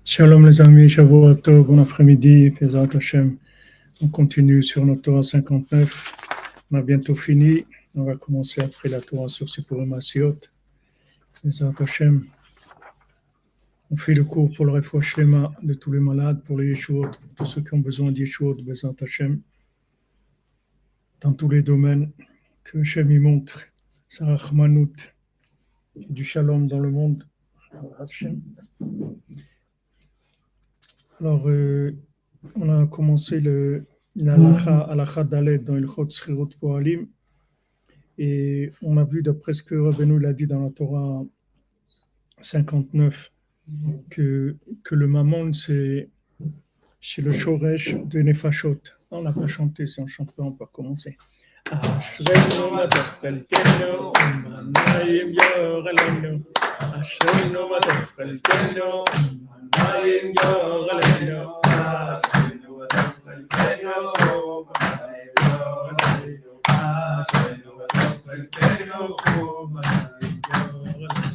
Shalom les amis, Shavuot Tov, bon après-midi, Bezrat Hashem. On continue sur notre Torah 59. On a bientôt fini. On va commencer après la Torah sur Sipurim Asiot. Bezrat Hashem. On fait le cours pour le Refoua Shlema de tous les malades, pour les Yeshuot, pour tous ceux qui ont besoin d'Yeshuot, Bezrat Hashem. Dans tous les domaines, que Hashem y montre sa Rachmanout et du Shalom dans le monde. Hashem. Alors, on a commencé l'Alacha Dalet dans Ilchot Sechirot Pohalim et on a vu d'après ce que Rabbeinu l'a dit dans la Torah 59 que le Mammon c'est le Shoresh de Nefashot. On n'a pas chanté, si on chante pas, on peut recommencer. Ashreinu matov chelkenu, u'manayim yor aleinu. Ashreinu matov chelkenu, u'manayim yor aleinu. Ashreinu matov chelkenu, u'manayim yor aleinu. Ashreinu matov chelkenu, u'manayim yor aleinu.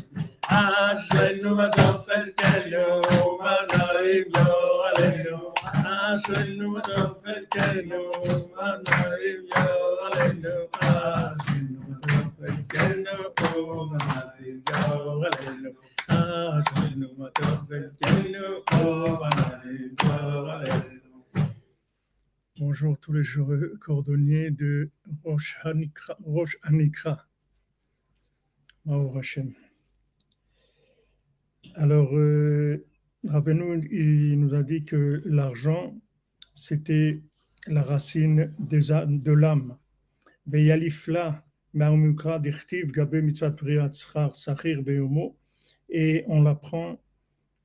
Ashreinu matov chelkenu, u'manayim yor aleinu. Ashreinu matov chelkenu, u'manayim yor aleinu. Ashreinu matov chelkenu, u'manayim yor aleinu. Ashreinu matov chelkenu, u'manayim yor aleinu. Bonjour tous les cordonniers de Rosh Hanikra. Baruch Hashem. Alors, Rabbeinu, il nous a dit que l'argent, c'était la racine de l'âme. Et on l'apprend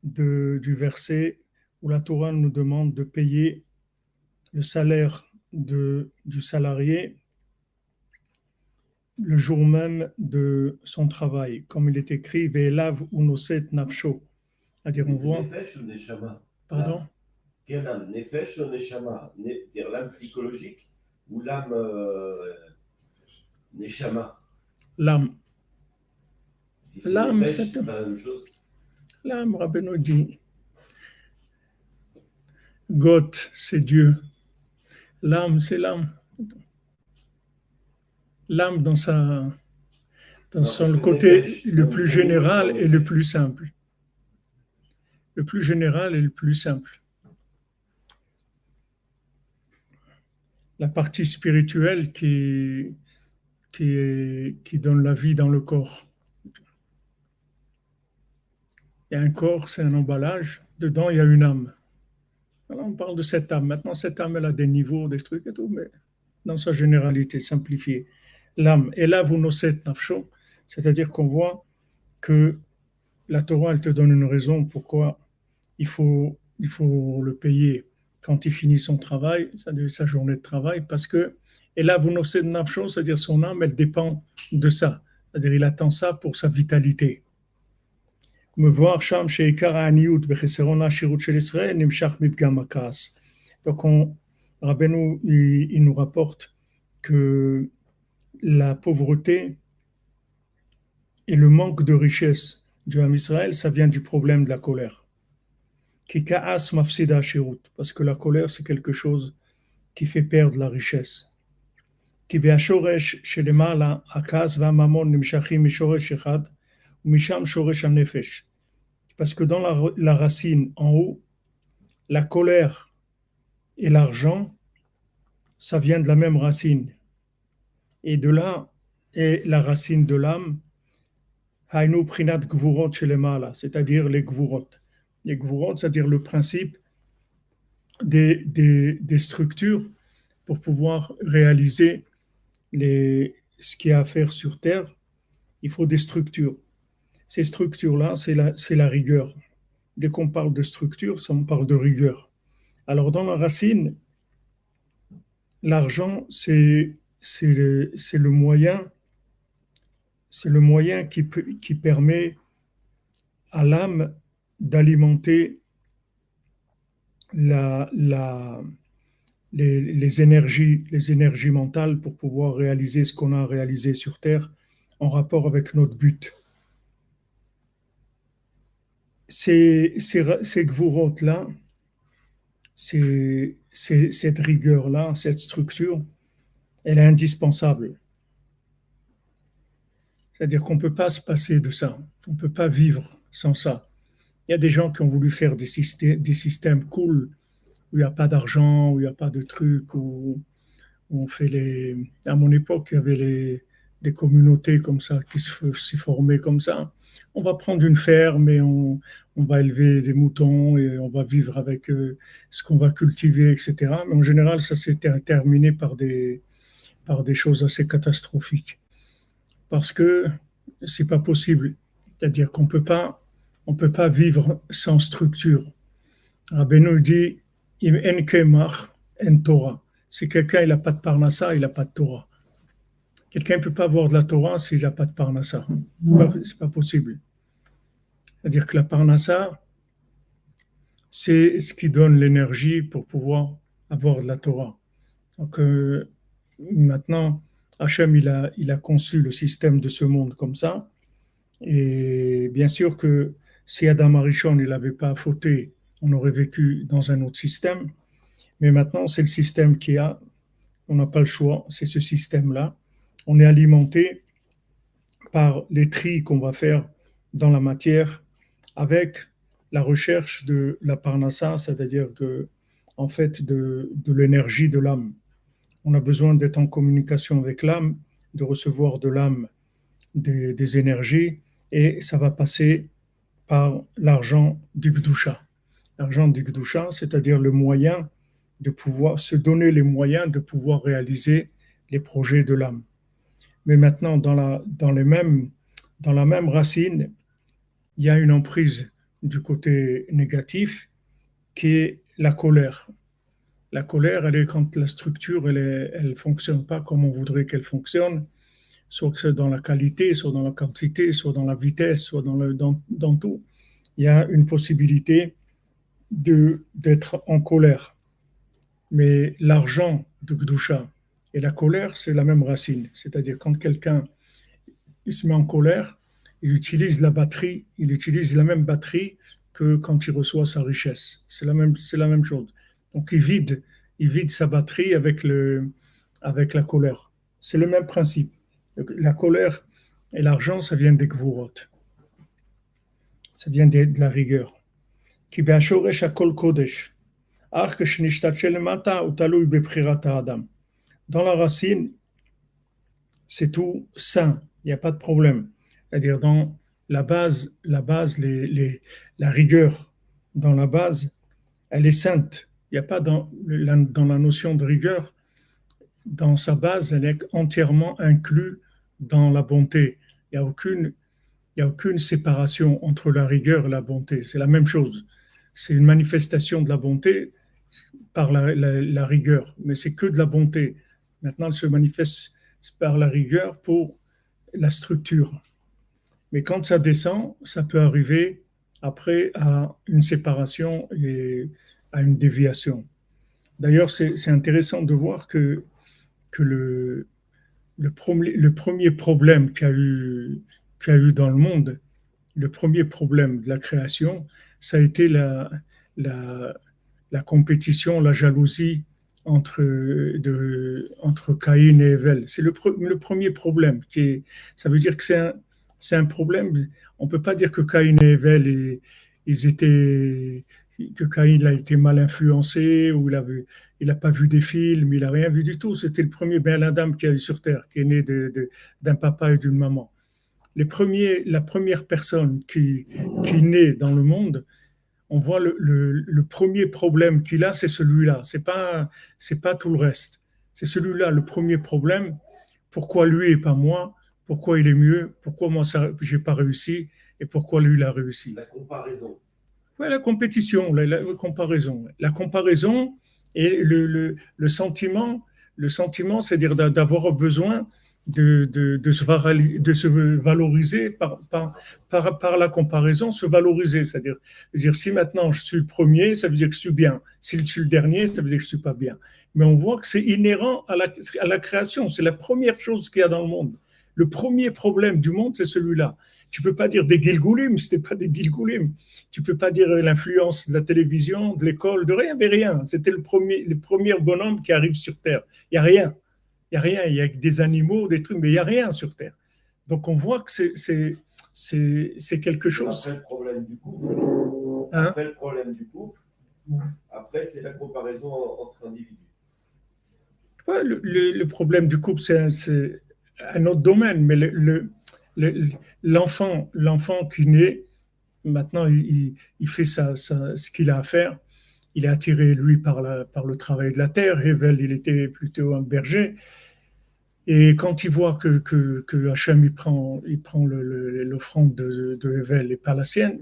du verset où la Torah nous demande de payer le salaire du salarié le jour même de son travail, comme il est écrit Ve'elav unoset nafsho. C'est-à-dire, on voit. Nefesh ou Neshama? Pardon? Quelle âme? Nefesh ou Neshama? Dire l'âme psychologique ou l'âme Neshama? L'âme. Si c'est L'âme, Nefesh, c'est pas la même chose. L'âme, Rabbeinu dit. Goth, c'est Dieu. L'âme, c'est l'âme. L'âme dans son côté Nefesh, le plus général et le plus simple. Le plus général et le plus simple. La partie spirituelle qui donne la vie dans le corps. Il y a un corps, c'est un emballage. Dedans, il y a une âme. Alors, on parle de cette âme. Maintenant, cette âme, elle a des niveaux, des trucs et tout, mais dans sa généralité simplifiée. L'âme. Et là, vous noset nafsho, c'est-à-dire qu'on voit que la Torah, elle te donne une raison pourquoi il faut le payer quand il finit son travail, c'est-à-dire sa journée de travail, parce que, et là, vous noset nafsho, c'est-à-dire son âme, elle dépend de ça. C'est-à-dire, il attend ça pour sa vitalité. Me voir Sham Sheikar Aniyut Vecheserona Shirut Shel Israël Nimshach Mipgam Akas. Donc, Rabbeinu, il nous rapporte que la pauvreté et le manque de richesse du Ham Israël, ça vient du problème de la colère. Ki ka'as mafsida shirut, parce que la colère, c'est quelque chose qui fait perdre la richesse. Ki be'ashoresh shelemala akas va'mamon nimshachim mishoresh echad umisham shoresh hanefesh. Parce que dans la racine en haut, la colère et l'argent, ça vient de la même racine. Et de là est la racine de l'âme, Hainu Prinat Gvurot Shelemala, c'est-à-dire les Gvurot. Les Gvurot, c'est-à-dire le principe des structures pour pouvoir réaliser ce qu'il y a à faire sur Terre. Il faut des structures. Ces structures-là, c'est la rigueur. Dès qu'on parle de structure, on parle de rigueur. Alors, dans la racine, l'argent, c'est le moyen qui permet à l'âme d'alimenter les énergies mentales pour pouvoir réaliser ce qu'on a réalisé sur Terre en rapport avec notre but. ces gvurot-là, cette rigueur-là, cette structure, elle est indispensable. C'est-à-dire qu'on ne peut pas se passer de ça. On ne peut pas vivre sans ça. Il y a des gens qui ont voulu faire des systèmes cool, où il n'y a pas d'argent, où il n'y a pas de trucs, où on fait les... À mon époque, il y avait des communautés comme ça qui s'y formaient comme ça. On va prendre une ferme et on va élever des moutons et on va vivre avec ce qu'on va cultiver, etc. Mais en général, ça s'est terminé par des choses assez catastrophiques. Parce que c'est pas possible. C'est-à-dire on peut pas vivre sans structure. Rabbeinu dit, im en kemach, en Torah. Si quelqu'un il n'a pas de parnassa, il n'a pas de Torah. Quelqu'un ne peut pas avoir de la Torah s'il n'a pas de parnassa. C'est pas possible. C'est-à-dire que la parnassa, c'est ce qui donne l'énergie pour pouvoir avoir de la Torah. Donc maintenant, Hachem, il a conçu le système de ce monde comme ça. Et bien sûr que si Adam Arishon il n'avait pas fauté, on aurait vécu dans un autre système. Mais maintenant, c'est le système qui a. On n'a pas le choix, c'est ce système-là. On est alimenté par les tris qu'on va faire dans la matière avec la recherche de la parnassa, c'est-à-dire que, en fait, de l'énergie de l'âme. On a besoin d'être en communication avec l'âme, de recevoir de l'âme des énergies, et ça va passer par l'argent du Gdusha. L'argent du Gdusha, c'est-à-dire le moyen de pouvoir se donner les moyens de pouvoir réaliser les projets de l'âme. Mais maintenant, dans la même racine, il y a une emprise du côté négatif qui est la colère. La colère, elle est quand la structure, elle fonctionne pas comme on voudrait qu'elle fonctionne, soit que c'est dans la qualité, soit dans la quantité, soit dans la vitesse, soit dans tout. Il y a une possibilité d'être en colère. Mais l'argent de Gdusha et la colère, c'est la même racine. C'est-à-dire quand quelqu'un il se met en colère, il utilise la batterie, il utilise la même batterie que quand il reçoit sa richesse. C'est la même chose. Donc il vide sa batterie avec la colère. C'est le même principe. La colère et l'argent, ça vient des gvurot. Ça vient de la rigueur. Ki be'ashoresh hakol kodesh. Dans la racine, c'est tout sain, il n'y a pas de problème. C'est-à-dire dans la rigueur dans la base, elle est sainte. Il n'y a pas dans la notion de rigueur, dans sa base, elle est entièrement inclue dans la bonté. Il n'y a aucune séparation entre la rigueur et la bonté. C'est la même chose. C'est une manifestation de la bonté par la rigueur, mais c'est que de la bonté. Maintenant, elle se manifeste par la rigueur pour la structure. Mais quand ça descend, ça peut arriver après à une séparation et à une déviation. D'ailleurs, c'est intéressant de voir que le premier problème qu'il y a eu dans le monde, le premier problème de la création, ça a été la, la compétition, la jalousie entre Caïn et Evel. C'est le premier problème. Ça veut dire que c'est un problème. On ne peut pas dire que Caïn et Evel, que Caïn a été mal influencé, ou il n'a pas vu des films, il n'a rien vu du tout. C'était le premier Ben Adam qui est sur Terre, qui est né d'un papa et d'une maman. La première personne qui naît dans le monde, on voit le premier problème qu'il a, c'est celui-là. C'est pas tout le reste. C'est celui-là, le premier problème. Pourquoi lui et pas moi? Pourquoi il est mieux? Pourquoi moi, j'ai pas réussi? Et pourquoi lui, il a réussi? La comparaison. Ouais, la compétition, la comparaison. La comparaison et le sentiment, c'est-à-dire d'avoir besoin de se valoriser par la comparaison, se valoriser. C'est-à-dire, si maintenant je suis le premier, ça veut dire que je suis bien. Si je suis le dernier, ça veut dire que je ne suis pas bien. Mais on voit que c'est inhérent à la création. C'est la première chose qu'il y a dans le monde. Le premier problème du monde, c'est celui-là. tu peux pas dire des Gilgoulim, c'était pas des Gilgoulim. Tu peux pas dire l'influence de la télévision, de l'école, de rien, mais rien. C'était le premier bonhomme qui arrive sur Terre. Il y a rien. Il y a rien. Il y a des animaux, des trucs, mais il y a rien sur Terre. Donc on voit que c'est quelque chose. Après le problème du couple, Hein? après le problème du couple, après c'est la comparaison entre individus. Ouais, le problème du couple, c'est un autre domaine, mais l'enfant qui naît, maintenant, il fait ce qu'il a à faire. Il est attiré, lui, par le travail de la terre. Hevel, il était plutôt un berger. Et quand il voit que Hachem, il prend l'offrande de Hevel et pas la sienne,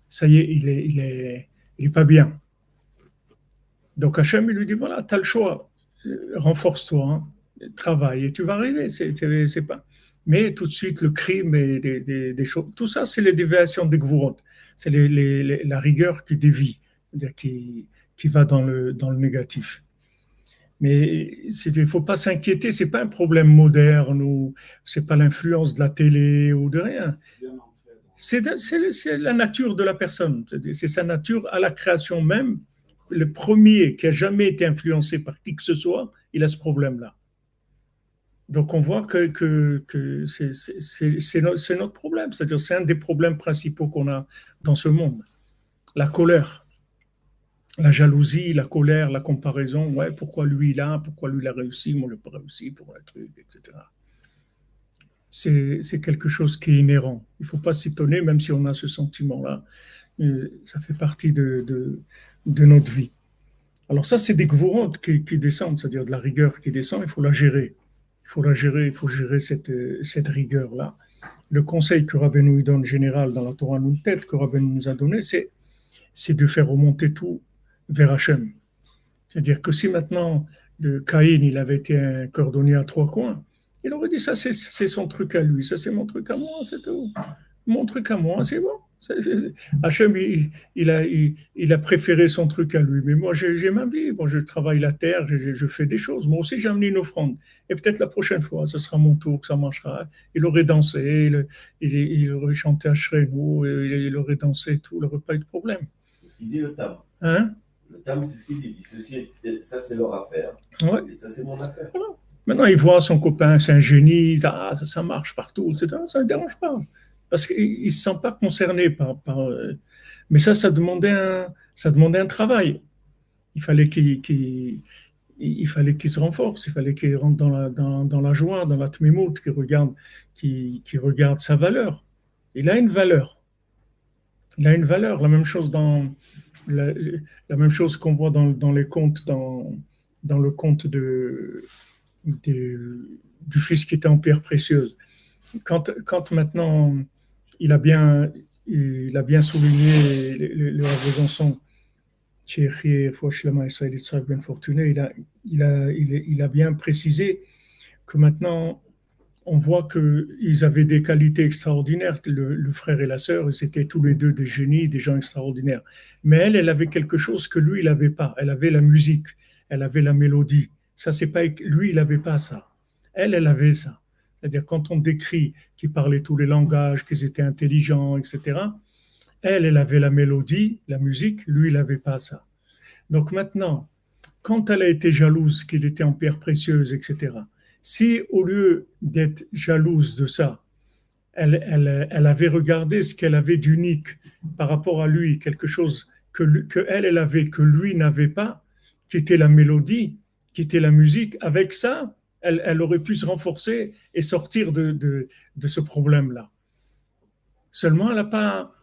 ça y est, il est pas bien. Donc Hachem, il lui dit, voilà, tu as le choix, renforce-toi, hein, travaille, et tu vas arriver. C'est pas... Mais tout de suite, le crime et des choses, tout ça, c'est les déviations des gvurot. C'est la rigueur qui dévie, c'est-à-dire qui va dans le négatif. Mais il ne faut pas s'inquiéter, ce n'est pas un problème moderne ou ce n'est pas l'influence de la télé ou de rien. C'est la nature de la personne, c'est sa nature à la création même. Le premier qui a jamais été influencé par qui que ce soit, il a ce problème-là. Donc on voit que c'est notre problème, c'est-à-dire c'est un des problèmes principaux qu'on a dans ce monde. La colère, la jalousie, la colère, la comparaison, ouais, pourquoi lui il a, pourquoi lui il a réussi, moi je n'ai pas réussi pour un truc, etc. C'est quelque chose qui est inhérent. Il ne faut pas s'étonner, même si on a ce sentiment-là, ça fait partie de notre vie. Alors ça, c'est des gvourantes qui descendent, c'est-à-dire de la rigueur qui descend, il faut la gérer. Il faut gérer cette rigueur-là. Le conseil que Rabbeinu donne en général dans la Torah Nuntet, que Rabbeinu nous a donné, c'est de faire remonter tout vers Hachem. C'est-à-dire que si maintenant le Caïn, il avait été un cordonnier à trois coins, il aurait dit ça, c'est son truc à lui, ça c'est mon truc à moi, c'est tout. Mon truc à moi, c'est bon. Hachem, il a préféré son truc à lui. Mais moi, j'ai ma vie. Bon, je travaille la terre, je fais des choses. Moi aussi, j'ai amené une offrande. Et peut-être la prochaine fois, ce sera mon tour que ça marchera. Il aurait dansé, il aurait chanté à Shreno, il aurait dansé et tout. Il n'aurait pas eu de problème. C'est ce qu'il dit le Tam. Hein? Le Tam, c'est ce qu'il dit. Il dit ceci, ça c'est leur affaire. Ouais. Et ça c'est mon affaire. Voilà. Maintenant, il voit son copain, c'est un génie, ça marche partout, etc. Ça ne le dérange pas. Parce qu'il ne se sent pas concerné mais ça demandait un travail. Il fallait il fallait qu'il se renforce, il fallait qu'il rentre dans la joie, dans la tmimout, qu'il regarde sa valeur. Il a une valeur. Il a une valeur. La même chose la même chose qu'on voit dans les contes, dans le conte du fils qui était en pierre précieuse. Quand maintenant il a bien souligné le Rav Besançon, il a bien précisé que maintenant on voit qu'ils avaient des qualités extraordinaires, le frère et la sœur, ils étaient tous les deux des génies, des gens extraordinaires. Mais elle avait quelque chose que lui, il n'avait pas. Elle avait la musique, elle avait la mélodie. Ça, c'est pas, lui, il n'avait pas ça. Elle avait ça. C'est-à-dire, quand on décrit qu'ils parlaient tous les langages, qu'ils étaient intelligents, etc., elle avait la mélodie, la musique, lui, il n'avait pas ça. Donc maintenant, quand elle a été jalouse qu'il était en pierre précieuse, etc., si au lieu d'être jalouse de ça, elle avait regardé ce qu'elle avait d'unique par rapport à lui, quelque chose que elle avait, que lui n'avait pas, qui était la mélodie, qui était la musique, avec ça, elle aurait pu se renforcer et sortir de ce problème-là. Seulement, elle a pas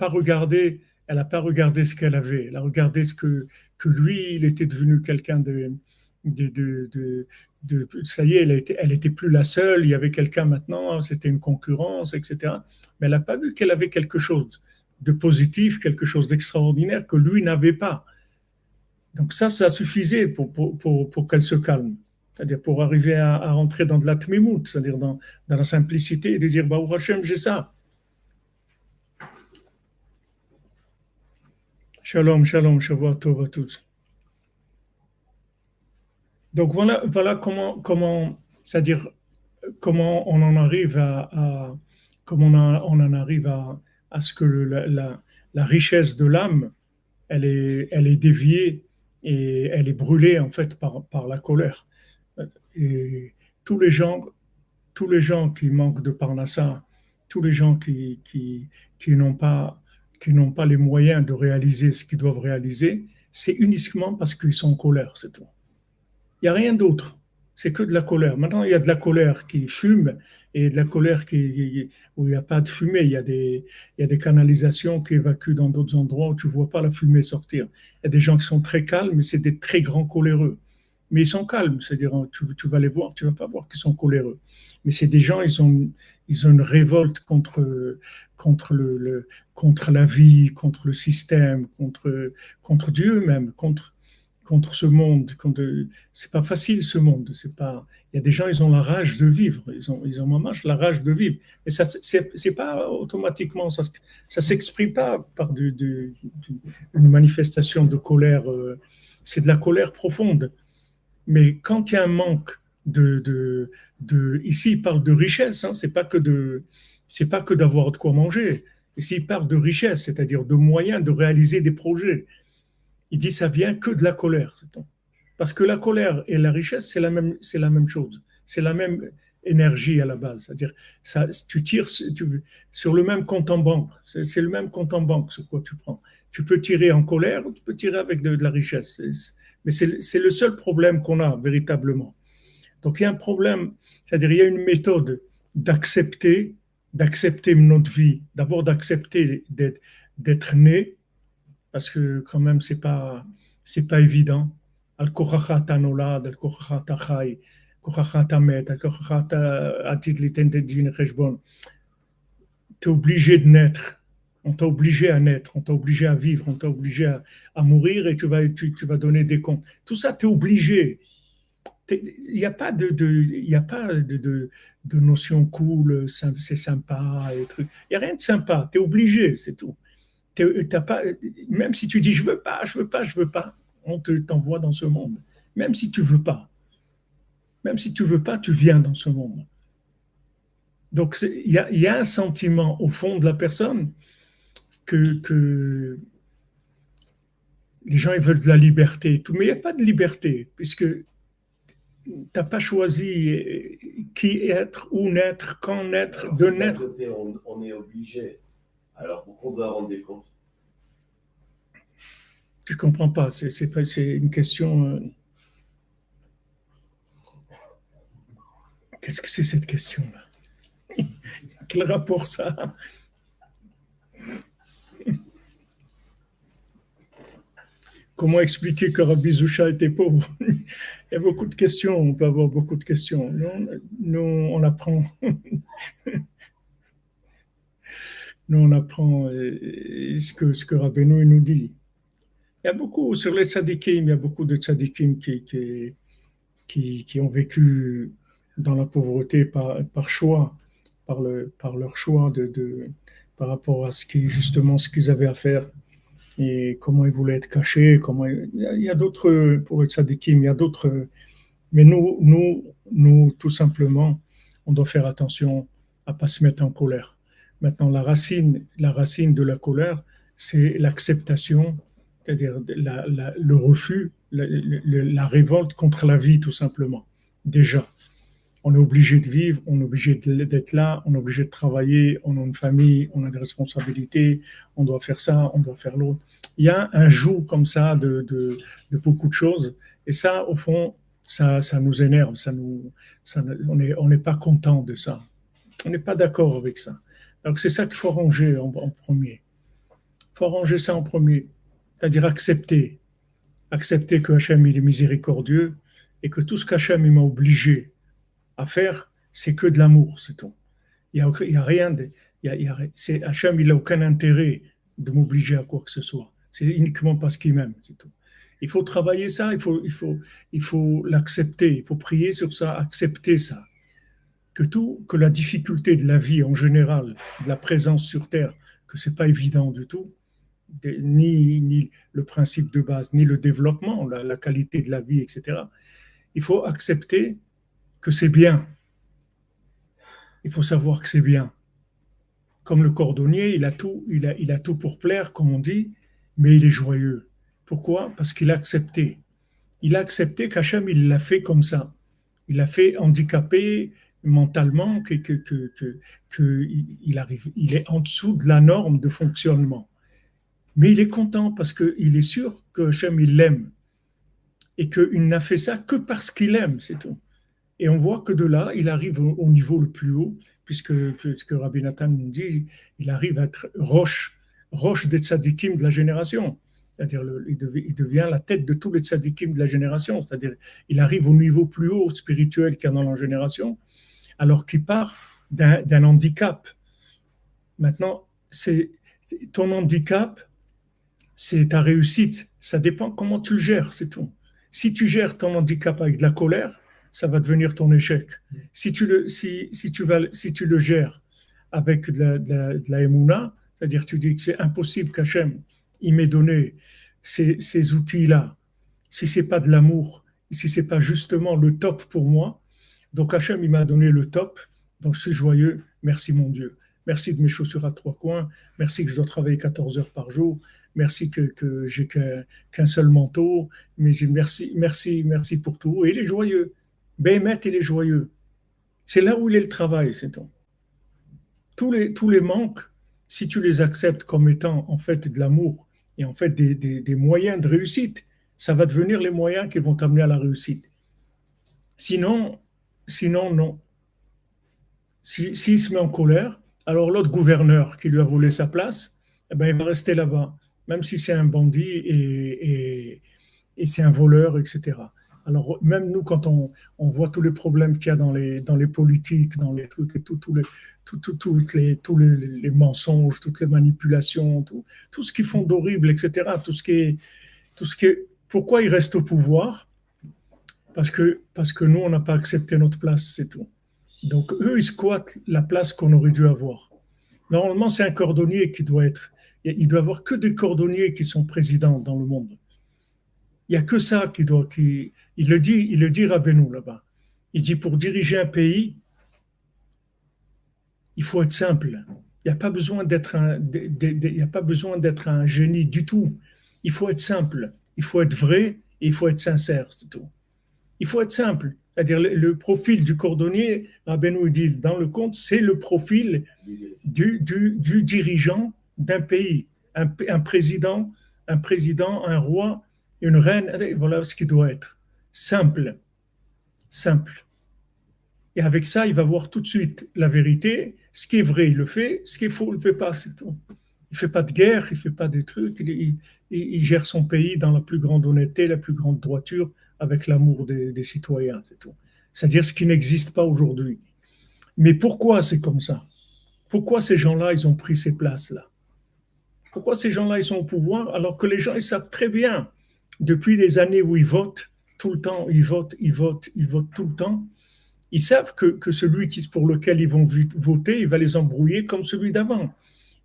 regardé, elle a pas regardé ce qu'elle avait. Elle a regardé que lui, il était devenu quelqu'un ça y est, elle était plus la seule. Il y avait quelqu'un maintenant. C'était une concurrence, etc. Mais elle n'a pas vu qu'elle avait quelque chose de positif, quelque chose d'extraordinaire que lui n'avait pas. Donc ça suffisait pour qu'elle se calme. C'est-à-dire pour arriver à rentrer dans de la tmimout, c'est-à-dire dans la simplicité et de dire, bah, Hachem, j'ai ça. Shalom, shalom, Shavua Tov à tous. Donc voilà comment, c'est-à-dire comment on en arrive on en arrive à ce que la richesse de l'âme, elle est déviée et elle est brûlée en fait par la colère. Et tous les gens, tous les gens qui manquent de parnassa, tous les gens qui qui n'ont pas les moyens de réaliser ce qu'ils doivent réaliser, c'est uniquement parce qu'ils sont en colère, c'est tout. Il n'y a rien d'autre. C'est que de la colère. Maintenant, il y a de la colère qui fume et de la colère où il n'y a pas de fumée. Il y a des canalisations qui évacuent dans d'autres endroits où tu ne vois pas la fumée sortir. Il y a des gens qui sont très calmes, mais c'est des très grands coléreux. Mais ils sont calmes, c'est-à-dire tu vas les voir, tu ne vas pas voir qu'ils sont coléreux. Mais c'est des gens, ils ont une révolte contre la vie, contre le système, contre Dieu même, contre ce monde. C'est pas facile ce monde. C'est pas. Il y a des gens, ils ont la rage de vivre. Ils ont vraiment la rage de vivre. Et ça, c'est pas automatiquement. Ça s'exprime pas par une manifestation de colère. C'est de la colère profonde. Mais quand il y a un manque ici, il parle de richesse. Hein, c'est pas que d'avoir de quoi manger. Ici, il parle de richesse, c'est-à-dire de moyens de réaliser des projets. Il dit ça vient que de la colère. Parce que la colère et la richesse, c'est la même chose. C'est la même énergie à la base. C'est-à-dire, ça, tu tires sur le même compte en banque. C'est le même compte en banque sur quoi tu prends. Tu peux tirer en colère ou tu peux tirer avec de la richesse. Mais c'est le seul problème qu'on a véritablement. Donc il y a un problème, c'est-à-dire il y a une méthode d'accepter notre vie. D'abord d'accepter d'être né, parce que quand même c'est pas évident. Al kochachata nolad, al kochachata chai, kochachata met, al kochachata atit liten din cheshbon. Tu es obligé de naître. On t'a obligé à naître, on t'a obligé à vivre, on t'a obligé à mourir et tu vas donner des comptes. Tout ça, tu es obligé. Il n'y a pas y a pas de notion cool, c'est sympa, et trucs. Il n'y a rien de sympa. Tu es obligé, c'est tout. T'as pas, même si tu dis je veux pas, je veux pas, je veux pas, on t'envoie dans ce monde. Même si tu veux pas, même si tu veux pas, tu viens dans ce monde. Donc il y a un sentiment au fond de la personne que les gens ils veulent de la liberté, tout, mais il n'y a pas de liberté puisque tu n'as pas choisi qui être, où naître, quand naître, alors, de si naître. Côté, on est obligé. Alors pourquoi on doit rendre des comptes? Je ne comprends pas. C'est une question. Qu'est-ce que c'est cette question-là? Quel rapport ça a? Comment expliquer que Rabbi Zoucha était pauvre? Il y a beaucoup de questions, on peut avoir beaucoup de questions. Nous on apprend. Nous, on apprend ce que Rabbeinu nous dit. Il y a beaucoup, sur les tzadikim, il y a beaucoup de tzadikim qui ont vécu dans la pauvreté par choix, par leur choix par rapport à justement ce qu'ils avaient à faire et comment ils voulaient être cachés. Il y a d'autres, pour les tzadikim, il y a d'autres. Mais nous, tout simplement, on doit faire attention à ne pas se mettre en colère. Maintenant, la racine de la colère, c'est l'acceptation, c'est-à-dire le refus, la révolte contre la vie, tout simplement. Déjà, on est obligé de vivre, on est obligé d'être là, on est obligé de travailler, on a une famille, on a des responsabilités, on doit faire ça, on doit faire l'autre. Il y a un joug comme ça de beaucoup de choses. Et ça, au fond, ça nous énerve, on n'est pas content de ça. On n'est pas d'accord avec ça. Donc c'est ça qu'il faut ranger en premier. Il faut ranger ça en premier. C'est-à-dire accepter que Hachem il est miséricordieux et que tout ce qu'Hachem m'a obligé à faire, c'est que de l'amour, c'est tout. Il y a rien de, Hachem il n'a aucun intérêt de m'obliger à quoi que ce soit. C'est uniquement parce qu'il m'aime, c'est tout. Il faut travailler ça, il faut l'accepter, il faut prier sur ça, accepter ça. Que la difficulté de la vie en général, de la présence sur Terre, que c'est pas évident du tout, ni le principe de base, ni le développement, la qualité de la vie, etc. Il faut accepter que c'est bien. Il faut savoir que c'est bien. comme le cordonnier, il a tout pour plaire, comme on dit, mais il est joyeux. Pourquoi? Parce qu'il a accepté. Il a accepté qu'Hachem, il l'a fait comme ça. Il l'a fait handicapé mentalement, il est en dessous de la norme de fonctionnement. Mais il est content parce qu'il est sûr que Hachem, il l'aime et qu'il n'a fait ça que parce qu'il aime, c'est tout. Et on voit que de là, il arrive au niveau le plus haut, puisque Rabbi Nathan nous dit, il arrive à être roche des tzadikim de la génération. C'est-à-dire, il devient la tête de tous les tzadikim de la génération. C'est-à-dire, il arrive au niveau plus haut spirituel qu'il y a dans la génération, alors qu'il part d'un handicap. Maintenant, ton handicap, c'est ta réussite. Ça dépend comment tu le gères, c'est tout. Si tu gères ton handicap avec de la colère, ça va devenir ton échec. Si tu le gères avec de la émouna, c'est-à-dire tu dis que c'est impossible qu'Hachem il m'ait donné ces outils-là, si c'est pas de l'amour, si c'est pas justement le top pour moi, donc Hachem il m'a donné le top, donc je suis joyeux, merci mon Dieu. Merci de mes chaussures à trois coins, merci que je dois travailler 14 heures par jour, merci que j'ai qu'un seul manteau, mais merci pour tout. Et il est joyeux. Béhémet, il est joyeux. C'est là où il est le travail, c'est tout. Tous les manques, si tu les acceptes comme étant en fait de l'amour et en fait des moyens de réussite, ça va devenir les moyens qui vont t'amener à la réussite. Sinon, non. S'il se met en colère, alors l'autre gouverneur qui lui a volé sa place, eh ben, il va rester là-bas, même si c'est un bandit et c'est un voleur, etc. Alors, même nous, quand on voit tous les problèmes qu'il y a dans les politiques, dans les trucs, et tous les mensonges, toutes les manipulations, tout ce qu'ils font d'horrible, etc., pourquoi ils restent au pouvoir? Parce que nous, on n'a pas accepté notre place, c'est tout. Donc, eux, ils squattent la place qu'on aurait dû avoir. Normalement, c'est un cordonnier qui doit être. Il doit y avoir que des cordonniers qui sont présidents dans le monde. Il n'y a que ça il le dit Rabbeinu là-bas. Il dit pour diriger un pays, il faut être simple. Il n'y a pas besoin d'être il y a pas besoin d'être un génie du tout. Il faut être simple. Il faut être vrai et il faut être sincère, c'est tout. Il faut être simple. C'est-à-dire le profil du cordonnier, Rabbeinu dit dans le conte, c'est le profil du dirigeant d'un pays, un président, un roi, une reine. Voilà ce qu'il doit être. Simple. Et avec ça, il va voir tout de suite la vérité. Ce qui est vrai, il le fait. Ce qui est faux, il ne le fait pas. C'est tout. Il ne fait pas de guerre, il ne fait pas des trucs. Il gère son pays dans la plus grande honnêteté, la plus grande droiture, avec l'amour des citoyens. C'est tout. C'est-à-dire ce qui n'existe pas aujourd'hui. Mais pourquoi c'est comme ça? Pourquoi ces gens-là, ils ont pris ces places-là? Pourquoi ces gens-là, ils sont au pouvoir alors que les gens, ils savent très bien, depuis des années où ils votent, tout le temps, ils votent tout le temps, ils savent que celui pour lequel ils vont voter, il va les embrouiller comme celui d'avant.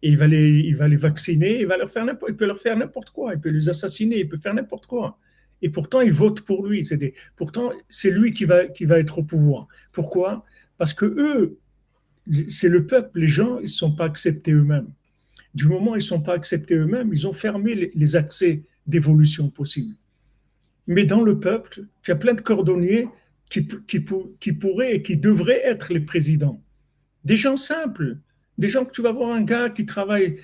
Et il va les vacciner, il peut leur faire n'importe quoi, il peut les assassiner, il peut faire n'importe quoi. Et pourtant, ils votent pour lui. Pourtant, c'est lui qui va être au pouvoir. Pourquoi? Parce que eux, c'est le peuple, les gens, ils ne sont pas acceptés eux-mêmes. Du moment où ils ne sont pas acceptés eux-mêmes, ils ont fermé les accès d'évolution possibles. Mais dans le peuple, tu as plein de cordonniers qui pourraient et qui devraient être les présidents. Des gens simples, des gens que tu vas voir, un gars qui travaille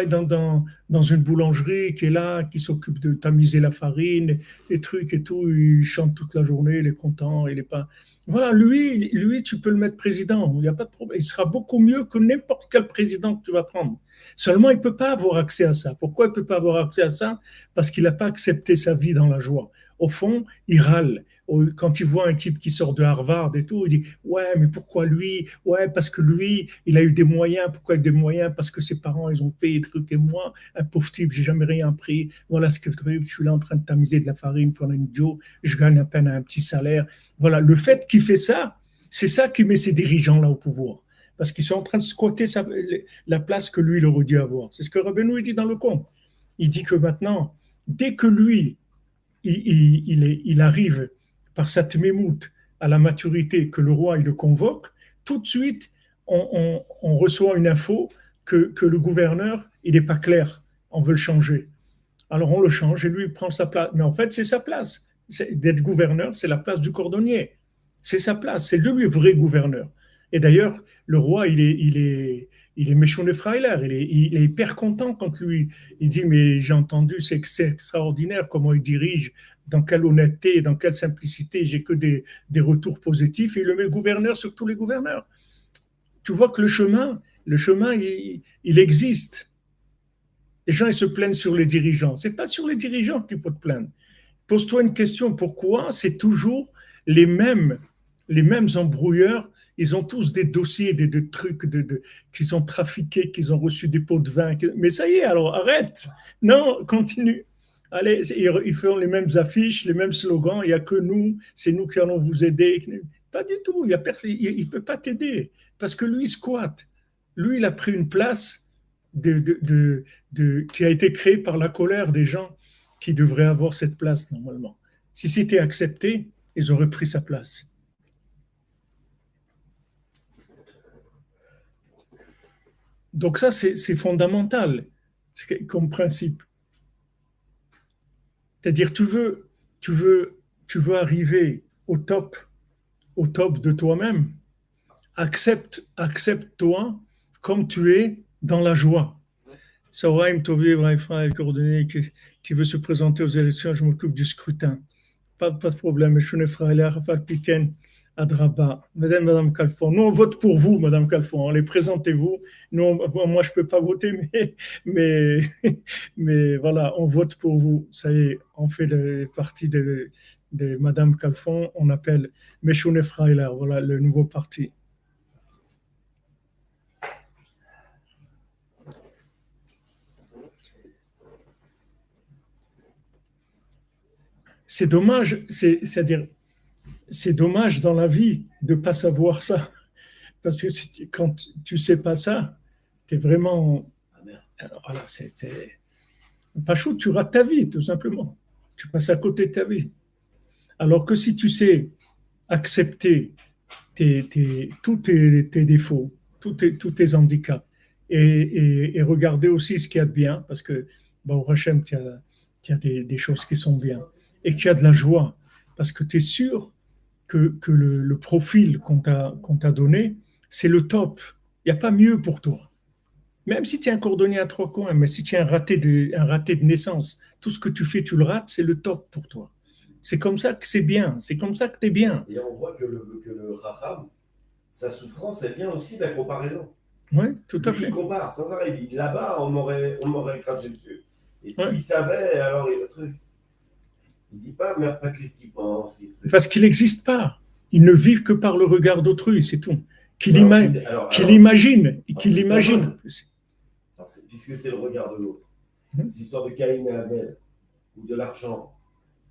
dans une boulangerie, qui est là, qui s'occupe de tamiser la farine, les trucs et tout, il chante toute la journée, il est content, il est pas... Voilà, lui, tu peux le mettre président, il n'y a pas de problème. Il sera beaucoup mieux que n'importe quel président que tu vas prendre. Seulement, il ne peut pas avoir accès à ça. Pourquoi il ne peut pas avoir accès à ça? Parce qu'il n'a pas accepté sa vie dans la joie. Au fond, il râle. Quand il voit un type qui sort de Harvard et tout, il dit « Ouais, mais pourquoi lui? Ouais, parce que lui, il a eu des moyens. Pourquoi il a eu des moyens? Parce que ses parents, ils ont fait des trucs. Et moi, un pauvre type, j'ai jamais rien pris. Voilà ce que je suis là en train de tamiser de la farine pour un idiot. Je gagne à peine un petit salaire. » Voilà, le fait qu'il fait ça, c'est ça qui met ces dirigeants-là au pouvoir. Parce qu'ils sont en train de squatter la place que lui, il aurait dû avoir. C'est ce que Rabbeinu dit dans le conte. Il dit que maintenant, dès que lui, il arrive par sa tmémout à la maturité, que le roi il le convoque, tout de suite, on reçoit une info que le gouverneur, il n'est pas clair, on veut le changer. Alors on le change et lui il prend sa place. Mais en fait, c'est sa place. D'être gouverneur, c'est la place du cordonnier. C'est sa place, c'est lui le vrai gouverneur. Et d'ailleurs, le roi, il est méchant de Freiler, il est hyper content quand lui, il dit, mais j'ai entendu, c'est extraordinaire comment il dirige, dans quelle honnêteté, dans quelle simplicité, j'ai que des retours positifs, et il le met gouverneur sur tous les gouverneurs. Tu vois que le chemin, il existe. Les gens, ils se plaignent sur les dirigeants. C'est pas sur les dirigeants qu'il faut te plaindre. Pose-toi une question, pourquoi c'est toujours les mêmes, les mêmes embrouilleurs, ils ont tous des dossiers, des trucs qui sont trafiqués, qu'ils ont reçu des pots de vin. Mais ça y est, alors arrête. Non, continue. Allez, ils font les mêmes affiches, les mêmes slogans. Il n'y a que nous, c'est nous qui allons vous aider. Pas du tout. Il y a personne, il ne peut pas t'aider parce que lui, il squatte. Lui, il a pris une place qui a été créée par la colère des gens qui devraient avoir cette place normalement. Si c'était accepté, ils auraient pris sa place. Donc ça, c'est fondamental comme principe. C'est-à-dire, tu veux arriver au top de toi-même. Accepte-toi comme tu es dans la joie. Sauraim Tovi Ibrahim coordonné qui veut se présenter aux élections, je m'occupe du scrutin. Pas de problème. Je suis frère Rafal Piken Adraba. Madame Calfon. Nous, on vote pour vous, Madame Calfon. Allez, présentez-vous. Nous, moi, je ne peux pas voter, mais, mais voilà, on vote pour vous. Ça y est, on fait partie de Madame Calfon. On appelle Meshune Freiler. Voilà le nouveau parti. C'est dommage, c'est-à-dire, c'est dommage dans la vie de ne pas savoir ça. Parce que quand tu ne sais pas ça, tu es vraiment. Alors, voilà, pas chaud, tu rates ta vie, tout simplement. Tu passes à côté de ta vie. Alors que si tu sais accepter tous tes défauts, tous tes handicaps, et regarder aussi ce qu'il y a de bien, parce que, au Hachem, tu as des choses qui sont bien, et que tu as de la joie, parce que tu es sûr que le profil qu'on t'a donné, c'est le top. Il n'y a pas mieux pour toi. Même si tu es un cordonnier à trois coins, mais si tu es un raté de naissance, tout ce que tu fais, tu le rates, c'est le top pour toi. C'est comme ça que c'est bien, c'est comme ça que tu es bien. Et on voit que le Raham, sa souffrance, elle vient aussi de la comparaison. Oui, tout à fait. Il compare sans arrêt. Il dit là-bas, on m'aurait craché dessus. Et Ouais. s'il savait, alors il y a le truc. Il ne dit pas, merde, pas qu'est-ce qu'il pense. Parce qu'il n'existe pas. Il ne vit que par le regard d'autrui, c'est tout. Qu'il Alors, imagine. Puisque c'est le regard de l'autre. Mhm. Cette histoire de Caïn et Abel, ou de l'argent,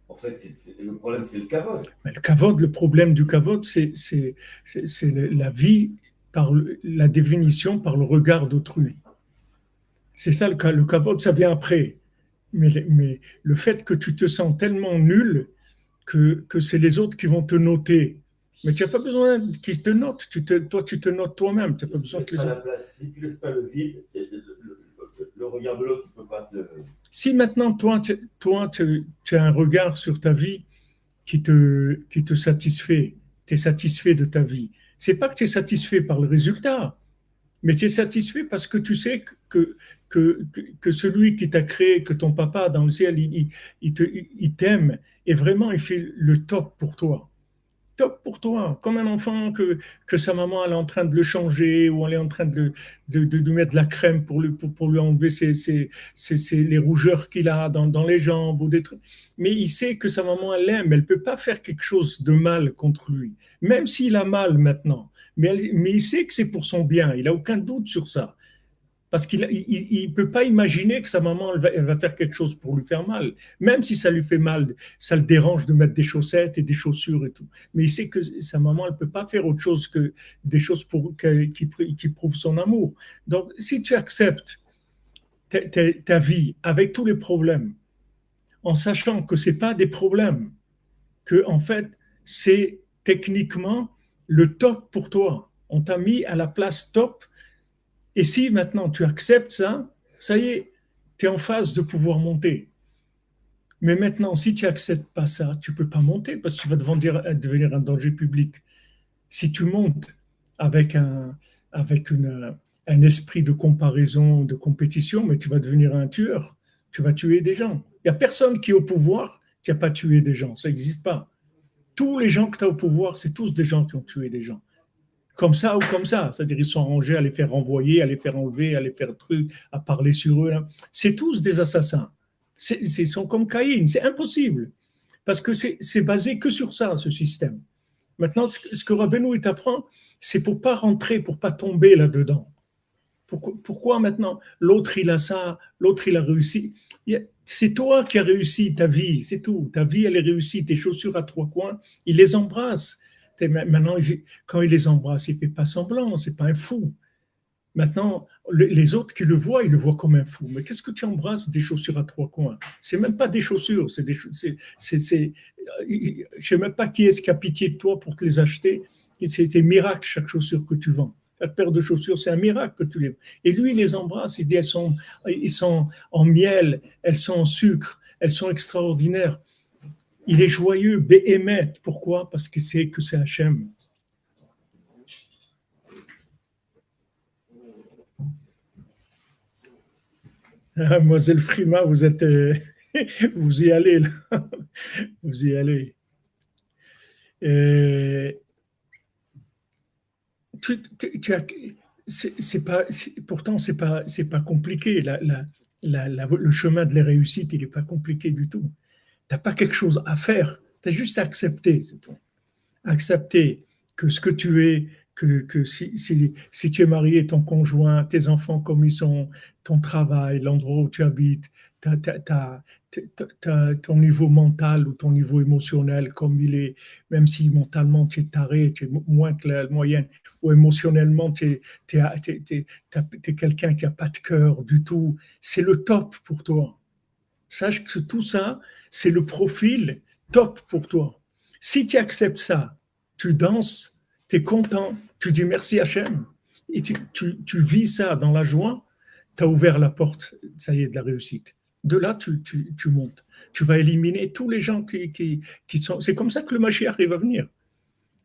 en fait, le problème, c'est le kavod. Mais le problème du kavod, c'est la vie par la définition par le regard d'autrui. C'est ça le cas. Le kavod, ça vient après. Mais le fait que tu te sens tellement nul que c'est les autres qui vont te noter. Mais tu n'as pas besoin qu'ils te notent. Toi, tu te notes toi-même. Tu n'as pas besoin que les autres. Si tu ne laisses pas le vide, le regard de l'autre ne peut pas te. Si maintenant, toi, tu as un regard sur ta vie qui te satisfait, tu es satisfait de ta vie, c'est pas que tu es satisfait par le résultat, mais tu es satisfait parce que tu sais que celui qui t'a créé, que ton papa dans le ciel, il t'aime et vraiment il fait le top pour toi. Top pour toi, comme un enfant que sa maman elle est en train de le changer ou elle est en train de mettre de la crème pour lui enlever les rougeurs qu'il a dans les jambes ou des trucs. Mais il sait que sa maman elle l'aime, elle ne peut pas faire quelque chose de mal contre lui, même s'il a mal maintenant. Mais il sait que c'est pour son bien, il n'a aucun doute sur ça. Parce qu'il ne peut pas imaginer que sa maman elle va faire quelque chose pour lui faire mal. Même si ça lui fait mal, ça le dérange de mettre des chaussettes et des chaussures et tout. Mais il sait que sa maman elle ne peut pas faire autre chose que des choses qui prouvent son amour. Donc, si tu acceptes ta vie avec tous les problèmes, en sachant que ce n'est pas des problèmes, que en fait, c'est techniquement le top pour toi. On t'a mis à la place top Et si maintenant tu acceptes ça, ça y est, tu es en phase de pouvoir monter. Mais maintenant, si tu n'acceptes pas ça, tu ne peux pas monter parce que tu vas devenir un danger public. Si tu montes avec un esprit de comparaison, de compétition, mais tu vas devenir un tueur. Tu vas tuer des gens. Il n'y a personne qui est au pouvoir qui n'a pas tué des gens. Ça n'existe pas. Tous les gens que tu as au pouvoir, c'est tous des gens qui ont tué des gens. Comme ça ou comme ça. C'est-à-dire ils sont rangés à les faire renvoyer, à les faire enlever, à les faire truc, à parler sur eux. Là. C'est tous des assassins. Ils sont comme Caïn. C'est impossible. Parce que c'est basé que sur ça, ce système. Maintenant, ce que Rabbeinu t'apprend, c'est pour pas rentrer, pour pas tomber là-dedans. Pourquoi maintenant l'autre il a ça, l'autre il a réussi? C'est toi qui as réussi ta vie, c'est tout. Ta vie elle est réussie, tes chaussures à trois coins, il les embrasse. Maintenant, quand il les embrasse, il fait pas semblant, c'est pas un fou. Maintenant, les autres qui le voient, ils le voient comme un fou. Mais qu'est-ce que tu embrasses des chaussures à trois coins? C'est même pas des chaussures, je sais même pas qui est-ce qui a pitié de toi pour te les acheter. C'est miracle chaque chaussure que tu vends. Chaque paire de chaussures, c'est un miracle que tu les. Et lui, il les embrasse. Il dit, ils sont en miel, elles sont en sucre, elles sont extraordinaires. Il est joyeux, béhémet. Pourquoi? Parce que c'est Hachem. Ah, Mademoiselle Frima, vous êtes, vous y allez là, vous y allez. Euh, tu as, c'est pas, pourtant c'est pas compliqué. Le chemin de la réussite, il est pas compliqué du tout. T'as pas quelque chose à faire. T'as juste à accepter, c'est tout. Accepter que ce que tu es, que si tu es marié, ton conjoint, tes enfants comme ils sont, ton travail, l'endroit où tu habites, ton niveau mental ou ton niveau émotionnel comme il est, même si mentalement tu es taré, tu es moins que la moyenne, ou émotionnellement tu es quelqu'un qui n'a pas de cœur du tout, c'est le top pour toi. Sache que tout ça, c'est le profil top pour toi. Si tu acceptes ça, tu danses, tu es content, tu dis merci Hachem, et tu vis ça dans la joie, tu as ouvert la porte, ça y est, de la réussite. De là, tu montes. Tu vas éliminer tous les gens qui sont. C'est comme ça que le Mashiach va venir.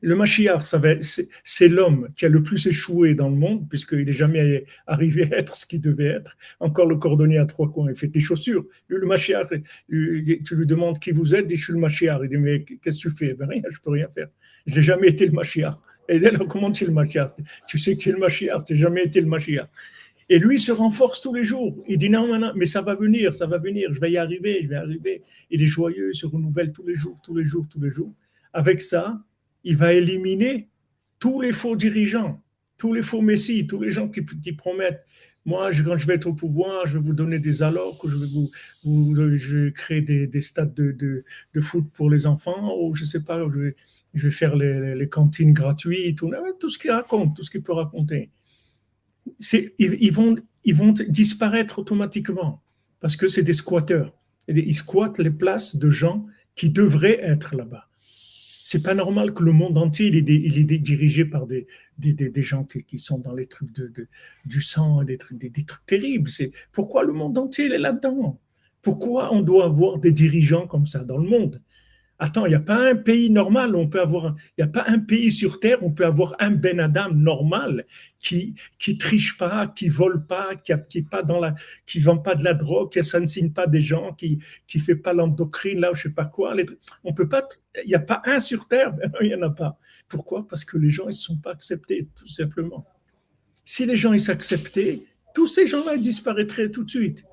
Le Mashiach, c'est l'homme qui a le plus échoué dans le monde, puisqu'il n'est jamais arrivé à être ce qu'il devait être. Encore le cordonnier à trois coins, il fait des chaussures. Le Mashiach, tu lui demandes qui vous êtes, et je suis le Mashiach. Il dit, mais qu'est-ce que tu fais? Ben rien, je ne peux rien faire. Je n'ai jamais été le Mashiach. Et là, comment tu es le Mashiach? Tu sais que tu es le Mashiach, tu n'as jamais été le Mashiach. Et lui se renforce tous les jours. Il dit non, mais ça va venir, je vais y arriver, je vais arriver. Il est joyeux, il se renouvelle tous les jours, tous les jours, tous les jours. Avec ça, il va éliminer tous les faux dirigeants, tous les faux messies, tous les gens qui promettent moi, quand je vais être au pouvoir, je vais vous donner des allocs, je vais créer des stades de foot pour les enfants, ou je ne sais pas, je vais faire les cantines gratuites, tout ce qu'il raconte, tout ce qu'il peut raconter. Ils vont disparaître automatiquement parce que c'est des squatteurs. Ils squattent les places de gens qui devraient être là-bas. C'est pas normal que le monde entier il est dirigé par des gens qui sont dans les trucs du sang, des trucs terribles. Pourquoi le monde entier est là-dedans? Pourquoi on doit avoir des dirigeants comme ça dans le monde? Attends, il n'y a pas un pays normal, il n'y a pas un pays sur Terre où on peut avoir un Ben Adam normal qui triche pas, qui vole pas, qui vend pas de la drogue, qui assassine pas des gens, qui fait pas l'endocrine là, je sais pas quoi. On peut pas, il n'y a pas un sur Terre, ben non, il y en a pas. Pourquoi? Parce que les gens ils sont pas acceptés, tout simplement. Si les gens ils s'acceptaient, tous ces gens-là disparaîtraient tout de suite.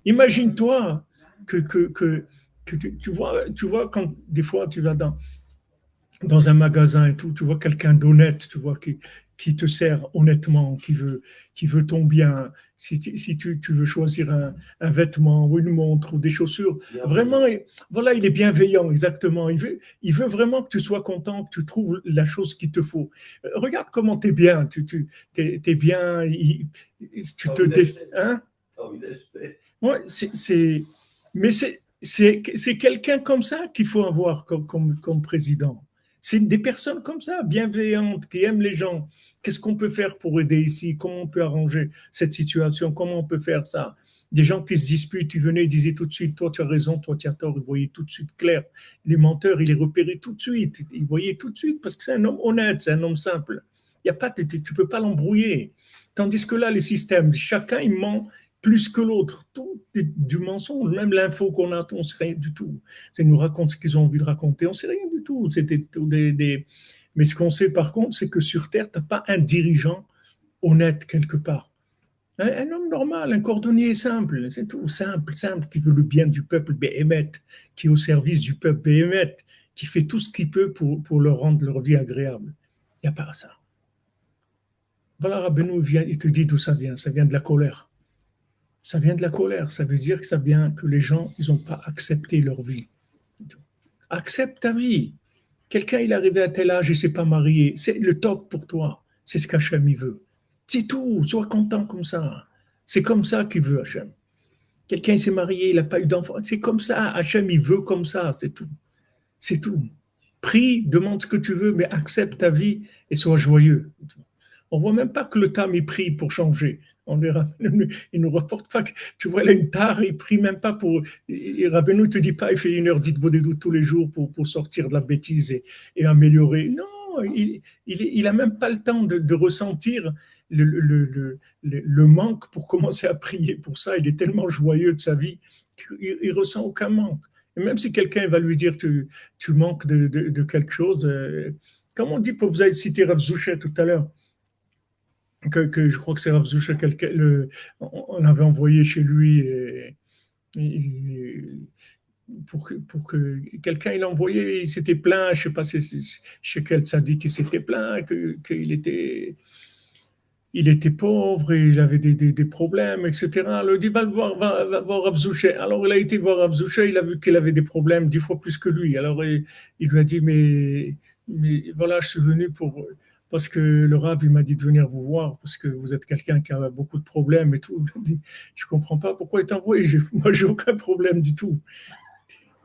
Imagine-toi que tu vois quand des fois tu vas dans un magasin et tout, tu vois quelqu'un d'honnête, tu vois, qui te sert honnêtement, qui veut ton bien. Si tu veux choisir un vêtement ou une montre ou des chaussures, vraiment, voilà, il est bienveillant, exactement. Il veut vraiment que tu sois content, que tu trouves la chose qu'il te faut. Regarde comment tu es bien, t'es bien, tu te dé... Hein? Ouais, mais c'est quelqu'un comme ça qu'il faut avoir comme président. C'est des personnes comme ça, bienveillantes, qui aiment les gens. Qu'est-ce qu'on peut faire pour aider ici? Comment on peut arranger cette situation? Comment on peut faire ça? Des gens qui se disputent, tu venais, ils disaient tout de suite, toi tu as raison, toi tu as tort, ils voyaient tout de suite clair. Les menteurs, ils les repéraient tout de suite, ils voyaient tout de suite parce que c'est un homme honnête, c'est un homme simple. Il y a pas, tu ne peux pas l'embrouiller. Tandis que là, les systèmes, chacun il ment plus que l'autre, tout est du mensonge, même l'info qu'on a, on ne sait rien du tout. Ils nous racontent ce qu'ils ont envie de raconter, on ne sait rien du tout. C'était Mais ce qu'on sait par contre, c'est que sur Terre, tu n'as pas un dirigeant honnête quelque part. Un homme normal, un cordonnier simple, c'est tout, simple, simple, qui veut le bien du peuple Béhémeth, qui est au service du peuple Béhémeth, qui fait tout ce qu'il peut pour leur rendre leur vie agréable. Il n'y a pas ça. Voilà, Rabbeinu vient, il te dit d'où ça vient de la colère. Ça vient de la colère, ça veut dire que ça vient que les gens, ils n'ont pas accepté leur vie. Accepte ta vie. Quelqu'un, il est arrivé à tel âge, il ne s'est pas marié, c'est le top pour toi, c'est ce qu'Hachem il veut. C'est tout, sois content comme ça. C'est comme ça qu'il veut Hachem. Quelqu'un s'est marié, il n'a pas eu d'enfant, c'est comme ça, Hachem il veut comme ça, c'est tout. C'est tout. Prie, demande ce que tu veux, mais accepte ta vie et sois joyeux. On ne voit même pas que le Tam, il prie pour changer. Il ne nous rapporte pas que, tu vois, il a une tare, il ne prie même pas pour. Rabbeinu ne te dit pas, il fait 1 heure d'Itbodedut tous les jours pour sortir de la bêtise et améliorer. Non, il n'a même pas le temps de ressentir le manque pour commencer à prier pour ça. Il est tellement joyeux de sa vie qu'il ne ressent aucun manque. Et même si quelqu'un va lui dire tu manques de quelque chose, comme on dit, vous avez cité Rav Zouchet tout à l'heure, que je crois que c'est Rav Zouchet, on avait envoyé chez lui pour que quelqu'un il a envoyé, il s'était plaint, je ne sais pas chez quel tzaddik il s'était plaint, qu'il était pauvre et il avait des problèmes, etc. Alors il dit, va voir Rav Zouchet. Alors il a été voir Rav Zouchet, il a vu qu'il avait des problèmes 10 fois plus que lui. Alors il lui a dit, mais voilà, je suis venu parce que le Rav, il m'a dit de venir vous voir, parce que vous êtes quelqu'un qui a beaucoup de problèmes et tout. Il dit, je ne comprends pas pourquoi il t'a envoyé. Moi, j'ai aucun problème du tout.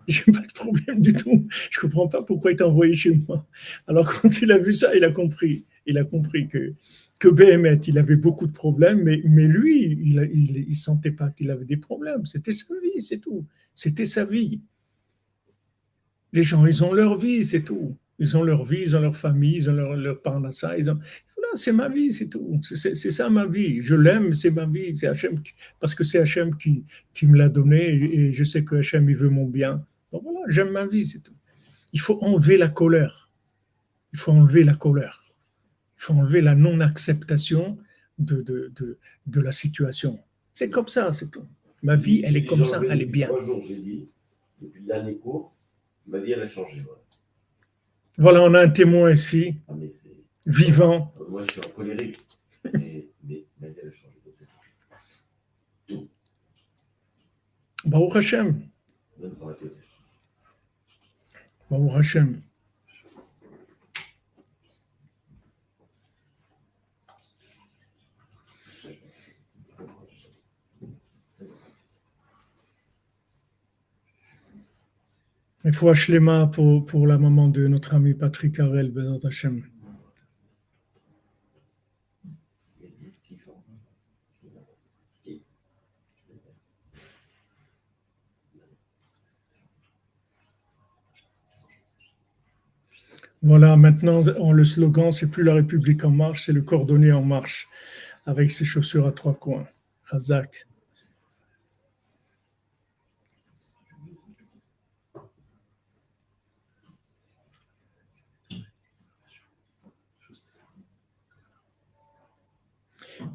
J'ai pas de problème du tout. Je ne comprends pas pourquoi il t'a envoyé chez moi. Alors quand il a vu ça, il a compris. Il a compris que Béhémeth, il avait beaucoup de problèmes, mais lui, il ne sentait pas qu'il avait des problèmes. C'était sa vie, c'est tout. C'était sa vie. Les gens, ils ont leur vie, c'est tout. Ils ont leur vie, ils ont leur famille, ils ont leur parnassa. Voilà, c'est ma vie, c'est tout. C'est ça ma vie. Je l'aime, c'est ma vie. C'est Hachem, parce que c'est Hachem qui me l'a donné et je sais que Hachem, il veut mon bien. Donc voilà, j'aime ma vie, c'est tout. Il faut enlever la colère. Il faut enlever la colère. Il faut enlever la non-acceptation de la situation. C'est comme ça, c'est tout. Ma vie, elle est comme ça, elle est bien. 3 jours, j'ai dit, depuis le dernier cours, ma vie, elle a changé. Voilà, on a un témoin ici, vivant. Moi, je suis en colérique, mais ma vie, elle a changé. Donc, c'est tout. Baruch Hashem. Baruch Hashem. Il faut Hashlema pour la maman de notre ami Patrick Harel, Bezat Hashem. Voilà, maintenant, le slogan, c'est plus la République en marche, c'est le cordonnier en marche, avec ses chaussures à 3 coins. Razak.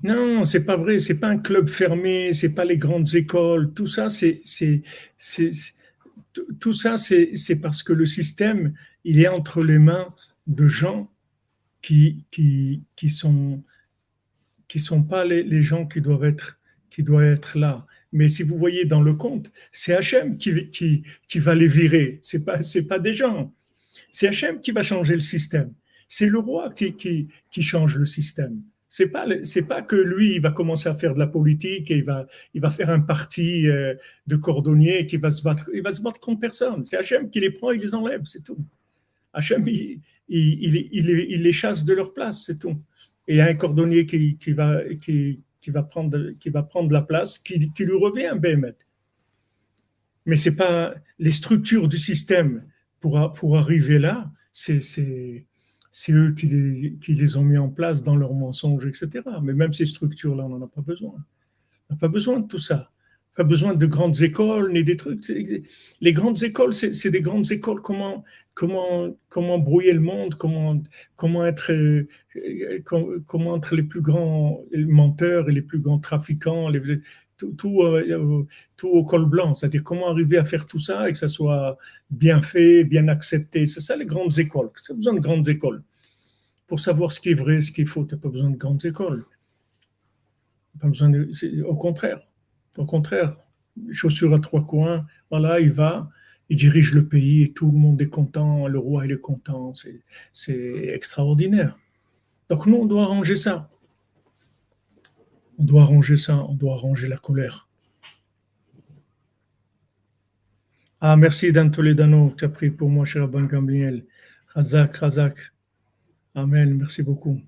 Non, c'est pas vrai, c'est pas un club fermé, c'est pas les grandes écoles, tout ça, tout ça, c'est parce que le système, il est entre les mains de gens qui sont pas les gens qui doivent être là. Mais si vous voyez dans le compte, c'est Hachem qui va les virer. C'est pas des gens. C'est Hachem qui va changer le système. C'est le roi qui change le système. C'est pas que lui, il va commencer à faire de la politique et il va faire un parti de cordonniers qui va se battre. Il va se battre contre personne. C'est Hachem qui les prend et les enlève, c'est tout. Hachem, il les chasse de leur place, c'est tout. Et il y a un cordonnier qui va prendre la place, qui lui revient, Béhémet. Mais c'est pas les structures du système pour arriver là, c'est eux qui les ont mis en place dans leurs mensonges, etc. Mais même ces structures-là, on n'en a pas besoin. On n'a pas besoin de tout ça. Pas besoin de grandes écoles ni des trucs. Les grandes écoles, c'est des grandes écoles. Comment brouiller le monde, comment être, comment être les plus grands menteurs et les plus grands trafiquants, tout au col blanc. C'est-à-dire comment arriver à faire tout ça et que ça soit bien fait, bien accepté. C'est ça les grandes écoles. Tu as besoin de grandes écoles. Pour savoir ce qui est vrai, ce qui est faux, tu n'as pas besoin de grandes écoles. Pas besoin au contraire. Au contraire, chaussures à trois coins, voilà, il dirige le pays et tout le monde est content, le roi il est content, c'est extraordinaire. Donc nous, on doit arranger ça. On doit arranger ça, on doit arranger la colère. Ah, merci Dan Toledano, tu as pris pour moi, cher Abban Gamliel. Razak, Razak. Amen, merci beaucoup.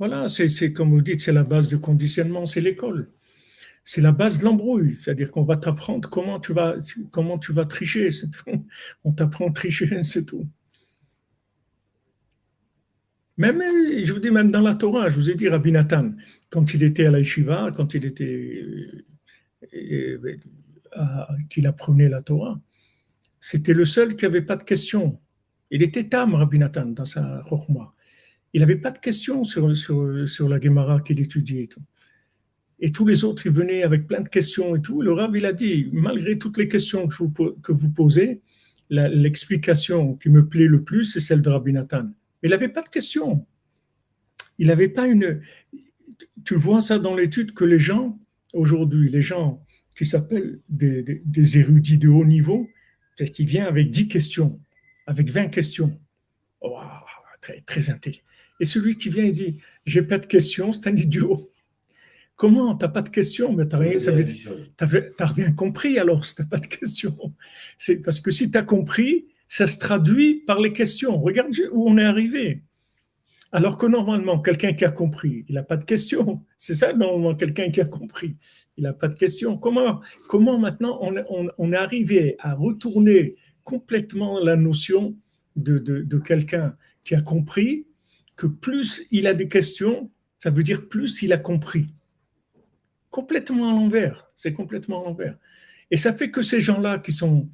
Voilà, c'est comme vous dites, c'est la base de conditionnement, c'est l'école. C'est la base de l'embrouille, c'est-à-dire qu'on va t'apprendre comment tu vas tricher, c'est tout. On t'apprend à tricher, c'est tout. Même, je vous dis, même dans la Torah, je vous ai dit, Rabbi Nathan, quand il était à la yeshiva, quand il était, qu'il apprenait la Torah, c'était le seul qui n'avait pas de questions. Il était tam, Rabbi Nathan, dans sa chokhmah. Il n'avait pas de questions sur la Gemara qu'il étudiait et tout. Et tous les autres, ils venaient avec plein de questions et tout. Le Rav, il a dit, malgré toutes les questions que vous posez, l'explication qui me plaît le plus, c'est celle de Rabbi Nathan. Mais il n'avait pas de questions. Il n'avait pas une... Tu vois ça dans l'étude que les gens, aujourd'hui, les gens qui s'appellent des érudits de haut niveau, qui viennent avec 10 questions, avec 20 questions. Oh, très, très intelligent. Et celui qui vient et dit, j'ai pas de questions, c'est un idiot. Comment? Tu n'as pas de questions, mais tu n'as rien compris alors si tu n'as pas de questions. C'est parce que si tu as compris, ça se traduit par les questions. Regarde où on est arrivé. Alors que normalement, quelqu'un qui a compris, il n'a pas de questions. C'est ça, normalement, quelqu'un qui a compris, il n'a pas de questions. Comment maintenant on est arrivé à retourner complètement la notion de quelqu'un qui a compris que plus il a des questions, ça veut dire plus il a compris. Complètement à l'envers. C'est complètement à l'envers. Et ça fait que ces gens-là qui sont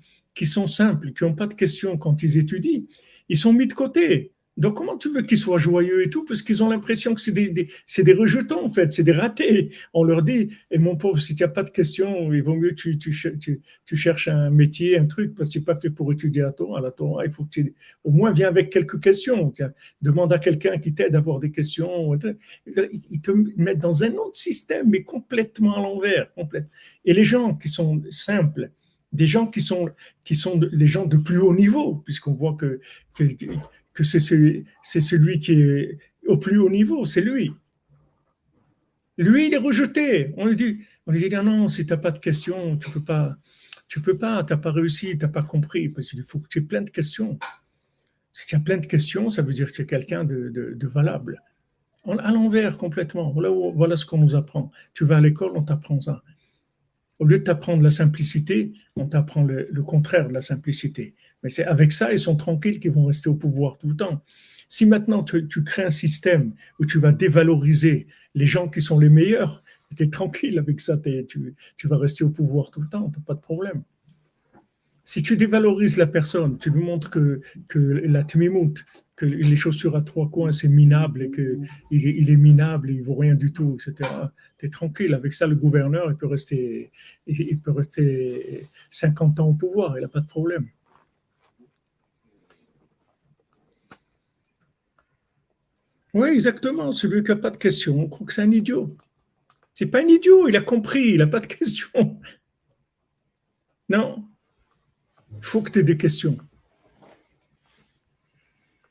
simples, qui n'ont pas de questions quand ils étudient, ils sont mis de côté. Donc, comment tu veux qu'ils soient joyeux et tout? Parce qu'ils ont l'impression que c'est des rejetons, en fait, c'est des ratés. On leur dit, et mon pauvre, si tu n'as pas de questions, il vaut mieux que tu cherches un métier, un truc, parce que tu n'es pas fait pour étudier la Torah. La Torah, il faut que tu au moins viens avec quelques questions. Tiens, demande à quelqu'un qui t'aide à avoir des questions. Ils te mettent dans un autre système, mais complètement à l'envers. Et les gens qui sont simples, des gens qui sont les gens de plus haut niveau, puisqu'on voit que c'est celui qui est au plus haut niveau, c'est lui. Lui, il est rejeté. On lui dit non, non, si tu n'as pas de questions, tu peux pas, tu n'as pas réussi, tu n'as pas compris, parce qu'il faut que tu aies plein de questions. Si tu as plein de questions, ça veut dire que tu es quelqu'un de valable. À l'envers, complètement. Voilà ce qu'on nous apprend. Tu vas à l'école, on t'apprend ça. Au lieu de t'apprendre la simplicité, on t'apprend le contraire de la simplicité. Mais c'est avec ça, ils sont tranquilles qu'ils vont rester au pouvoir tout le temps. Si maintenant tu crées un système où tu vas dévaloriser les gens qui sont les meilleurs, tu es tranquille avec ça, tu vas rester au pouvoir tout le temps, tu n'as pas de problème. Si tu dévalorises la personne, tu lui montres que la tmimout, que les chaussures à trois coins, c'est minable et qu'il est minable, il ne vaut rien du tout, etc. Tu es tranquille. Avec ça, le gouverneur, il peut rester 50 ans au pouvoir, il n'a pas de problème. Oui, exactement. Celui qui n'a pas de questions, on croit que c'est un idiot. C'est pas un idiot, il a compris, il n'a pas de questions. Non, il faut que tu aies des questions.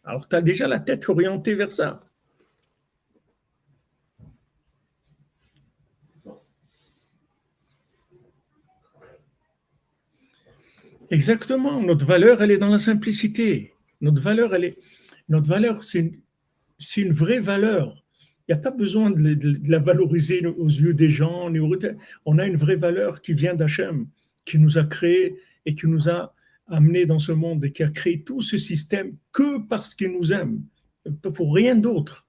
Alors, tu as déjà la tête orientée vers ça. Exactement. Notre valeur, elle est dans la simplicité. Notre valeur, c'est une vraie valeur. Il n'y a pas besoin de la valoriser aux yeux des gens. On a une vraie valeur qui vient d'Hachem, qui nous a créés et qui nous a amenés dans ce monde et qui a créé tout ce système que parce qu'il nous aime, pour rien d'autre.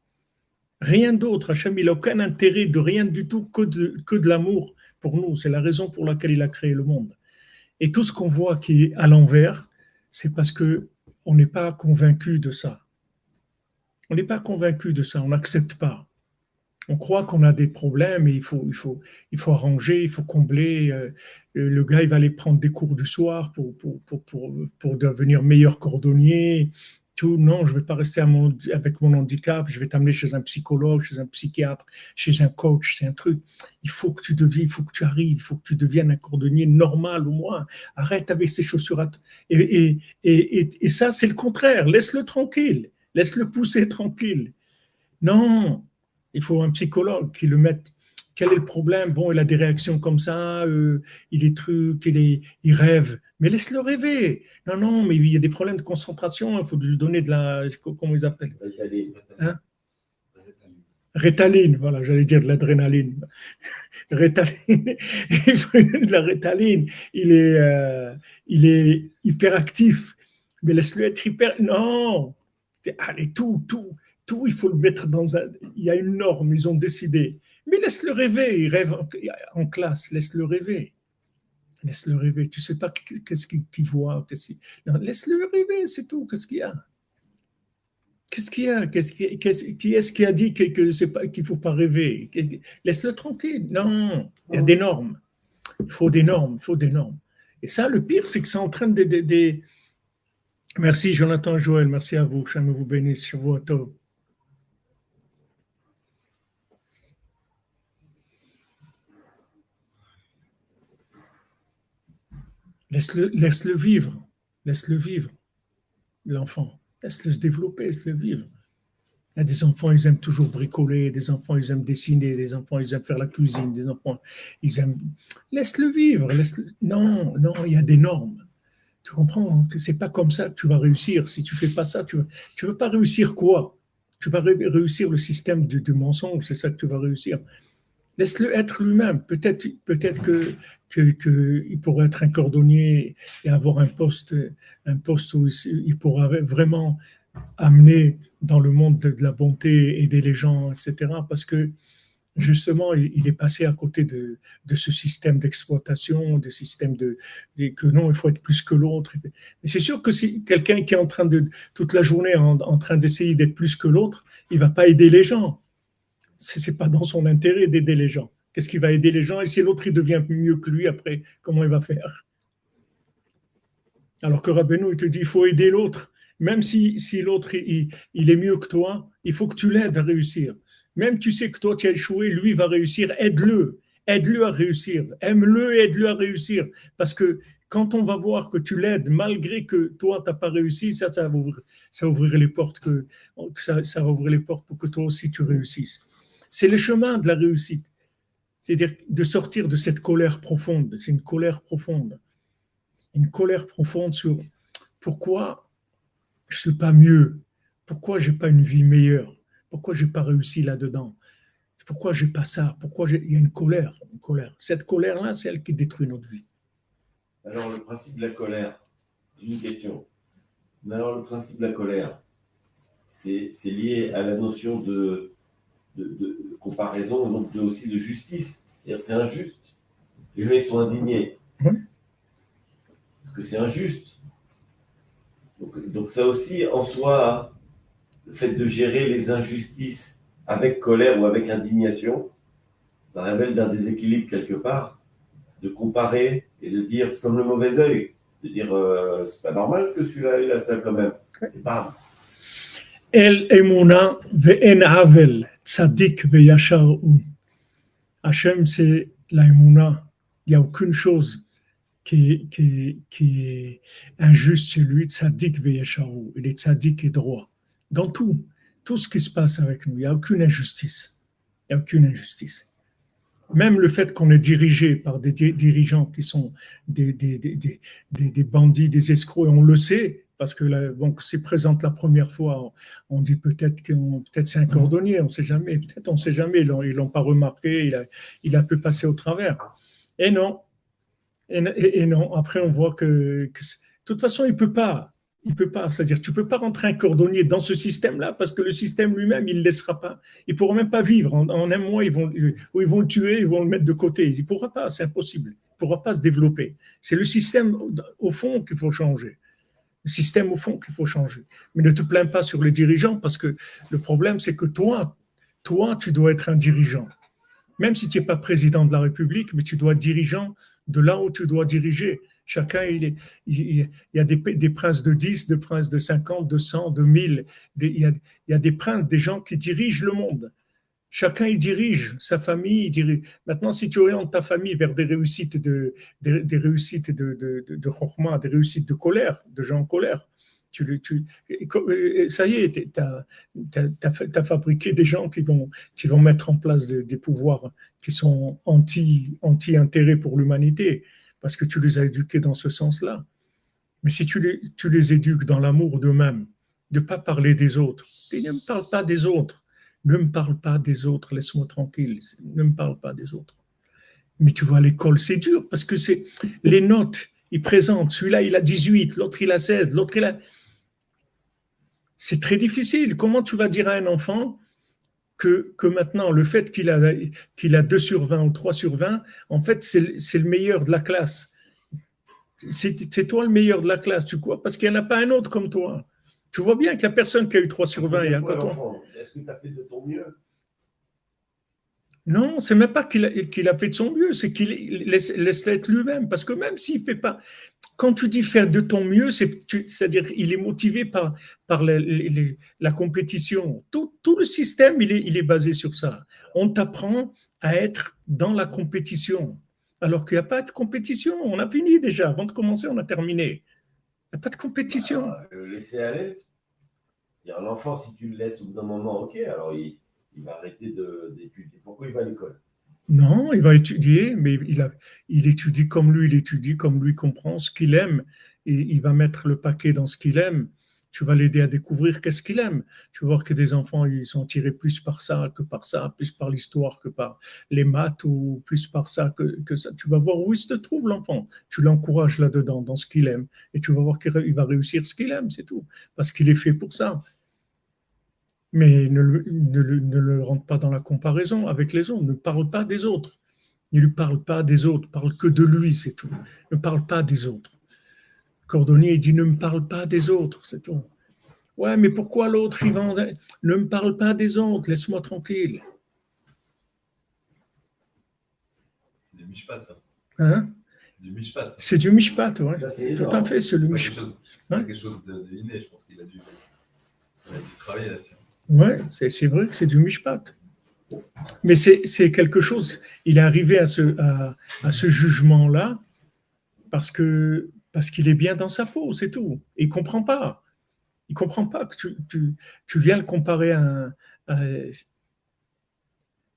Rien d'autre. Hachem, il n'a aucun intérêt de rien du tout que de l'amour pour nous. C'est la raison pour laquelle il a créé le monde. Et tout ce qu'on voit qui est à l'envers, c'est parce que on n'est pas convaincu de ça. On n'est pas convaincu de ça, on n'accepte pas. On croit qu'on a des problèmes et il faut arranger, il faut combler. Le gars, il va aller prendre des cours du soir pour devenir meilleur cordonnier. Tout, non, je ne vais pas rester avec mon handicap, je vais t'amener chez un psychologue, chez un psychiatre, chez un coach, c'est un truc. Il faut que tu arrives, il faut que tu deviennes un cordonnier normal au moins. Arrête avec ces chaussures. Et ça, c'est le contraire. Laisse-le tranquille, laisse-le pousser tranquille. Non, il faut un psychologue qui le mette. Quel est le problème? Bon, il a des réactions comme ça, il est truc, il rêve. Mais laisse-le rêver. Non, non, mais il y a des problèmes de concentration. Il faut lui donner de la. Comment ils appellent? Hein? Rétaline, voilà, j'allais dire de l'adrénaline. Rétaline, il faut de la rétaline. Il est hyperactif. Mais laisse-le être hyper. Non! Allez, tout, il faut le mettre dans un. Il y a une norme, ils ont décidé. Mais laisse-le rêver, il rêve en classe, laisse-le rêver. Laisse-le rêver. Tu ne sais pas qu'est-ce qu'il voit. Non, laisse-le rêver, c'est tout. Qu'est-ce qu'il y a? Qu'est-ce qu'il y a? Qui est-ce qui a dit qu'il ne faut pas rêver? Laisse-le tranquille. Non, il y a des normes. Il faut des normes, il faut des normes. Et ça, le pire, c'est que ça entraîne des. Merci Jonathan et Joël, merci à vous. Shem vous bénisse sur votre. Laisse-le vivre, l'enfant. Laisse-le se développer, laisse-le vivre. Il y a des enfants, ils aiment toujours bricoler, des enfants, ils aiment dessiner, des enfants, ils aiment faire la cuisine, des enfants, ils aiment. Laisse-le vivre. Non, non, il y a des normes. Tu comprends que c'est pas comme ça que tu vas réussir. Si tu fais pas ça, tu veux pas réussir quoi? Tu vas réussir le système du mensonge, c'est ça que tu vas réussir. Laisse-le être lui-même. Peut-être qu'il pourrait être un cordonnier et avoir un poste où il pourra vraiment amener dans le monde de la bonté, aider les gens, etc. Parce que justement, il est passé à côté de ce système d'exploitation, de système que non, il faut être plus que l'autre. Mais c'est sûr que si quelqu'un qui est en train toute la journée en train d'essayer d'être plus que l'autre, il ne va pas aider les gens. Ce n'est pas dans son intérêt d'aider les gens. Qu'est-ce qui va aider les gens? Et si l'autre il devient mieux que lui après, comment il va faire? Alors que Rabbeinu, il te dit, il faut aider l'autre. Même si l'autre, il est mieux que toi, il faut que tu l'aides à réussir. Même tu sais que toi, tu as échoué, lui, il va réussir, aide-le. Aide-le à réussir. Aime-le et aide-le à réussir. Parce que quand on va voir que tu l'aides, malgré que toi, tu n'as pas réussi, ça va ouvrir les portes ça va ouvrir les portes pour que toi aussi, tu réussisses. C'est le chemin de la réussite. C'est-à-dire de sortir de cette colère profonde. C'est une colère profonde. Une colère profonde sur pourquoi je ne suis pas mieux, pourquoi je n'ai pas une vie meilleure, pourquoi je n'ai pas réussi là-dedans, pourquoi je n'ai pas ça, il y a une colère. Cette colère-là, c'est elle qui détruit notre vie. Alors, le principe de la colère, j'ai une question. Mais alors, le principe de la colère, c'est lié à la notion de comparaison, donc aussi de justice. C'est injuste. Les gens, ils sont indignés. Oui. Parce que c'est injuste. Donc ça aussi, en soi, le fait de gérer les injustices avec colère ou avec indignation, ça révèle d'un déséquilibre quelque part, de comparer et de dire, c'est comme le mauvais œil, de dire, c'est pas normal que celui-là, il a ça quand même. Et bam. El emuna ve'en avel, tzadik ve'yachar hu. Hachem, c'est la emuna. Il n'y a aucune chose qui est injuste chez lui. Tzadik ve'yachar hu. Il est tzadik et droit. Dans tout ce qui se passe avec nous, il n'y a aucune injustice. Il n'y a aucune injustice. Même le fait qu'on est dirigé par des dirigeants qui sont des bandits, des escrocs, et on le sait, parce que là, bon, c'est présente la première fois, on dit peut-être c'est un cordonnier, on ne sait jamais, peut-être on ne sait jamais, ils l'ont pas remarqué, il a pu passer au travers. Et non, et non, après on voit de toute façon, il peut pas. Il peut pas, c'est-à-dire tu peux pas rentrer un cordonnier dans ce système-là parce que le système lui-même, il ne laissera pas. Il ne pourra même pas vivre. En un mois, ils vont le tuer, ils vont le mettre de côté. Il ne pourra pas, c'est impossible. Il ne pourra pas se développer. C'est le système au fond qu'il faut changer. Le système au fond qu'il faut changer. Mais ne te plains pas sur les dirigeants parce que le problème, c'est que toi, tu dois être un dirigeant. Même si tu n'es pas président de la République, mais tu dois être dirigeant de là où tu dois diriger. Chacun, il y a des princes de 10, des princes de 50, de 100, de 1000. Il y a des princes, des gens qui dirigent le monde. Chacun, il dirige sa famille. Il dirige. Maintenant, si tu orientes ta famille vers des réussites des réussites de chorma, des réussites de colère, de gens en colère, ça y est, tu as fabriqué des gens qui vont mettre en place des pouvoirs qui sont anti-intérêt pour l'humanité, parce que tu les as éduqués dans ce sens-là. Mais si tu les éduques dans l'amour d'eux-mêmes, de ne pas parler des autres, et ne me parle pas des autres, ne me parle pas des autres, laisse-moi tranquille, ne me parle pas des autres. Mais tu vois, à l'école, c'est dur, parce que c'est les notes, ils présentent, celui-là, il a 18, l'autre, il a 16, l'autre, il a... C'est très difficile. Comment tu vas dire à un enfant que maintenant, le fait qu'il a 2 sur 20 ou 3 sur 20, en fait, c'est le meilleur de la classe. C'est toi le meilleur de la classe, tu crois? Parce qu'il n'y en a pas un autre comme toi. Tu vois bien que la personne qui a eu 3 sur 20, il y a encore toi. Est-ce que tu as fait de ton mieux? Non, c'est même pas qu'il a fait de son mieux, c'est qu'il laisse être lui-même. Parce que même s'il ne fait pas, quand tu dis faire de ton mieux, c'est-à-dire il est motivé par la compétition. Tout le système, il est basé sur ça. On t'apprend à être dans la compétition. Alors qu'il n'y a pas de compétition. On a fini déjà. Avant de commencer, on a terminé. Il n'y a pas de compétition. Le laisser aller. L'enfant, si tu le laisses au bout d'un moment, ok, alors il va arrêter d'étudier. Pourquoi il va à l'école? Non, il va étudier, mais il étudie comme lui, il étudie comme lui comprend ce qu'il aime, et il va mettre le paquet dans ce qu'il aime. Tu vas l'aider à découvrir qu'est-ce qu'il aime. Tu vas voir que des enfants, ils sont tirés plus par ça que par ça, plus par l'histoire que par les maths, ou plus par ça que ça. Tu vas voir où il se trouve, l'enfant. Tu l'encourages là-dedans, dans ce qu'il aime, et tu vas voir qu'il va réussir ce qu'il aime, c'est tout, parce qu'il est fait pour ça. Mais ne le rentre pas dans la comparaison avec les autres. Ne parle pas des autres. Ne lui parle pas des autres. Parle que de lui, c'est tout. Ne parle pas des autres. Cordonnier, il dit ne me parle pas des autres, c'est tout. Ouais, mais pourquoi l'autre, il va... Ne me parle pas des autres, laisse-moi tranquille. C'est du mishpat, ça. Hein? Du mishpat. C'est du mishpat, ouais. Ça, tout à fait, c'est le mishpat. C'est pas quelque chose d'inné, je pense qu'il a dû travailler là-dessus. Ouais, c'est vrai que c'est du mishpat. Mais c'est quelque chose, il est arrivé à ce jugement-là parce qu'il est bien dans sa peau, c'est tout. Il ne comprend pas. Il ne comprend pas que tu viens le comparer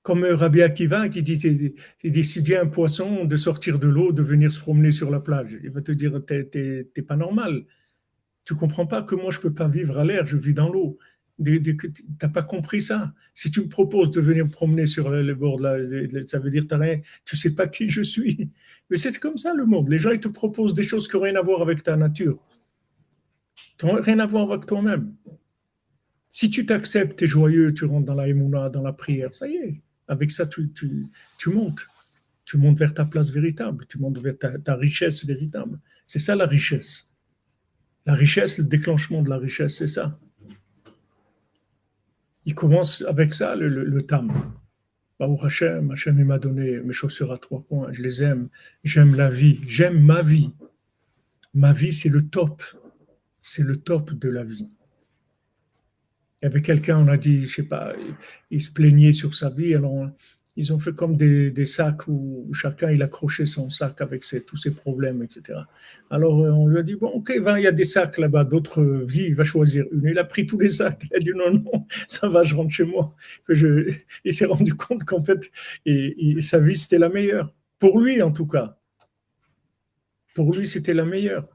comme Rabbi Akiva qui dit d'étudier un poisson, de sortir de l'eau, de venir se promener sur la plage. Il va te dire, t'es pas normal. Tu ne comprends pas que moi, je ne peux pas vivre à l'air, je vis dans l'eau. Tu n'as pas compris ça. Si tu me proposes de venir me promener sur le bord de ça veut dire que tu ne sais pas qui je suis. Mais c'est comme ça le monde. Les gens, ils te proposent des choses qui n'ont rien à voir avec ta nature. Qui n'ont rien à voir avec toi-même. Si tu t'acceptes, tu es joyeux, tu rentres dans la émouna, dans la prière, ça y est. Avec ça, tu montes. Tu montes vers ta place véritable. Tu montes vers ta richesse véritable. C'est ça la richesse. La richesse, le déclenchement de la richesse, c'est ça. Il commence avec ça, le tam. Baruch Hashem, Hashem m'a donné mes chaussures à 3 coins, je les aime, j'aime la vie, j'aime ma vie. Ma vie, c'est le top. C'est le top de la vie. Il y avait quelqu'un, on a dit, je sais pas, il se plaignait sur sa vie, alors Ils ont fait comme des sacs où chacun il accrochait son sac avec tous ses problèmes, etc. Alors on lui a dit, bon, ok, va, il y a des sacs là-bas, d'autres vies, il va choisir une. Il a pris tous les sacs, il a dit, non, non, ça va, je rentre chez moi. Il s'est rendu compte qu'en fait, sa vie, c'était la meilleure. Pour lui, en tout cas. Pour lui, c'était la meilleure.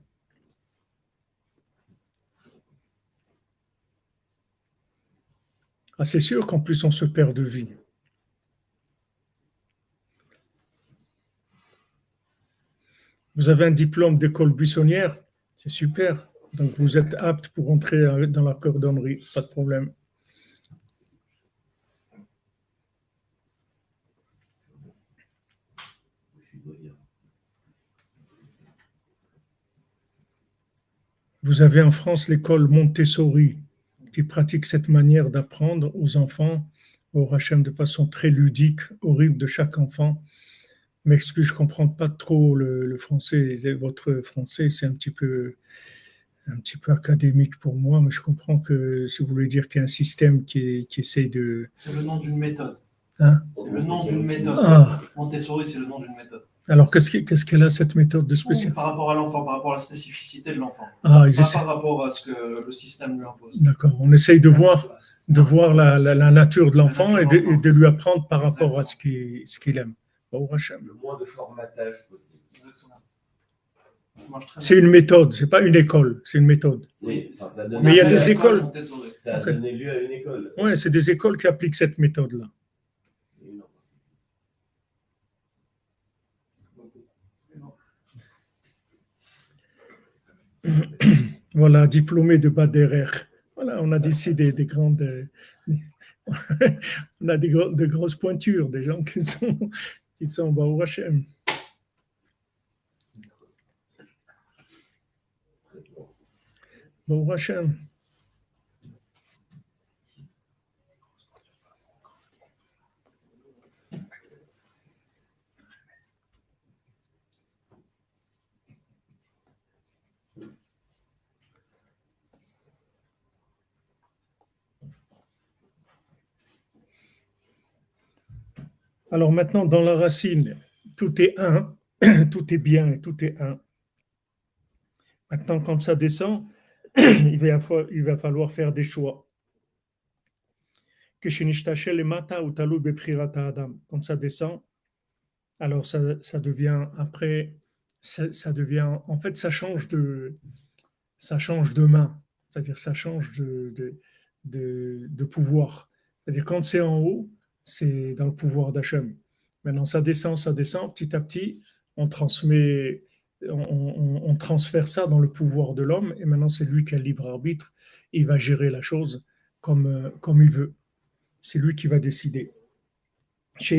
Ah, c'est sûr qu'en plus, on se perd de vie. Vous avez un diplôme d'école buissonnière, c'est super. Donc, vous êtes apte pour entrer dans la cordonnerie, pas de problème. Vous avez en France l'école Montessori qui pratique cette manière d'apprendre aux enfants, au Hachem, de façon très ludique, au rythme de chaque enfant. Mais excuse, je ne comprends pas trop le français. Votre français, c'est un petit peu académique pour moi, mais je comprends que si vous voulez dire qu'il y a un système qui essaie de... C'est le nom d'une méthode. Hein? C'est le nom d'une méthode. Ah. Montessori, c'est le nom d'une méthode. Alors, qu'est-ce qu'elle a, cette méthode de spécial? Par rapport à l'enfant, par rapport à la spécificité de l'enfant. Ah, par rapport à ce que le système lui impose. D'accord. On essaye de voir la nature de l'enfant et de lui apprendre par rapport à ce qu'il aime. Le moins de formatage possible. Exactement. C'est une méthode, c'est pas une école, c'est une méthode. Oui, mais il y a des écoles. Ça a donné lieu à une école. Oui, c'est des écoles qui appliquent cette méthode-là. Voilà, diplômé de Baderer. Voilà, on a ici des grandes. On a de grosses pointures, des gens qui sont Baruch Hashem. Baruch Hashem. Alors maintenant, dans la racine, tout est un, tout est bien et tout est un. Maintenant, quand ça descend, il va falloir faire des choix. Quand ça descend, alors ça devient après, ça devient, en fait, ça change de main, c'est-à-dire ça change de pouvoir. C'est-à-dire quand c'est en haut, c'est dans le pouvoir d'Hachem. Maintenant, ça descend, petit à petit, on transfère ça dans le pouvoir de l'homme, et maintenant c'est lui qui a le libre arbitre, et il va gérer la chose comme il veut. C'est lui qui va décider. Si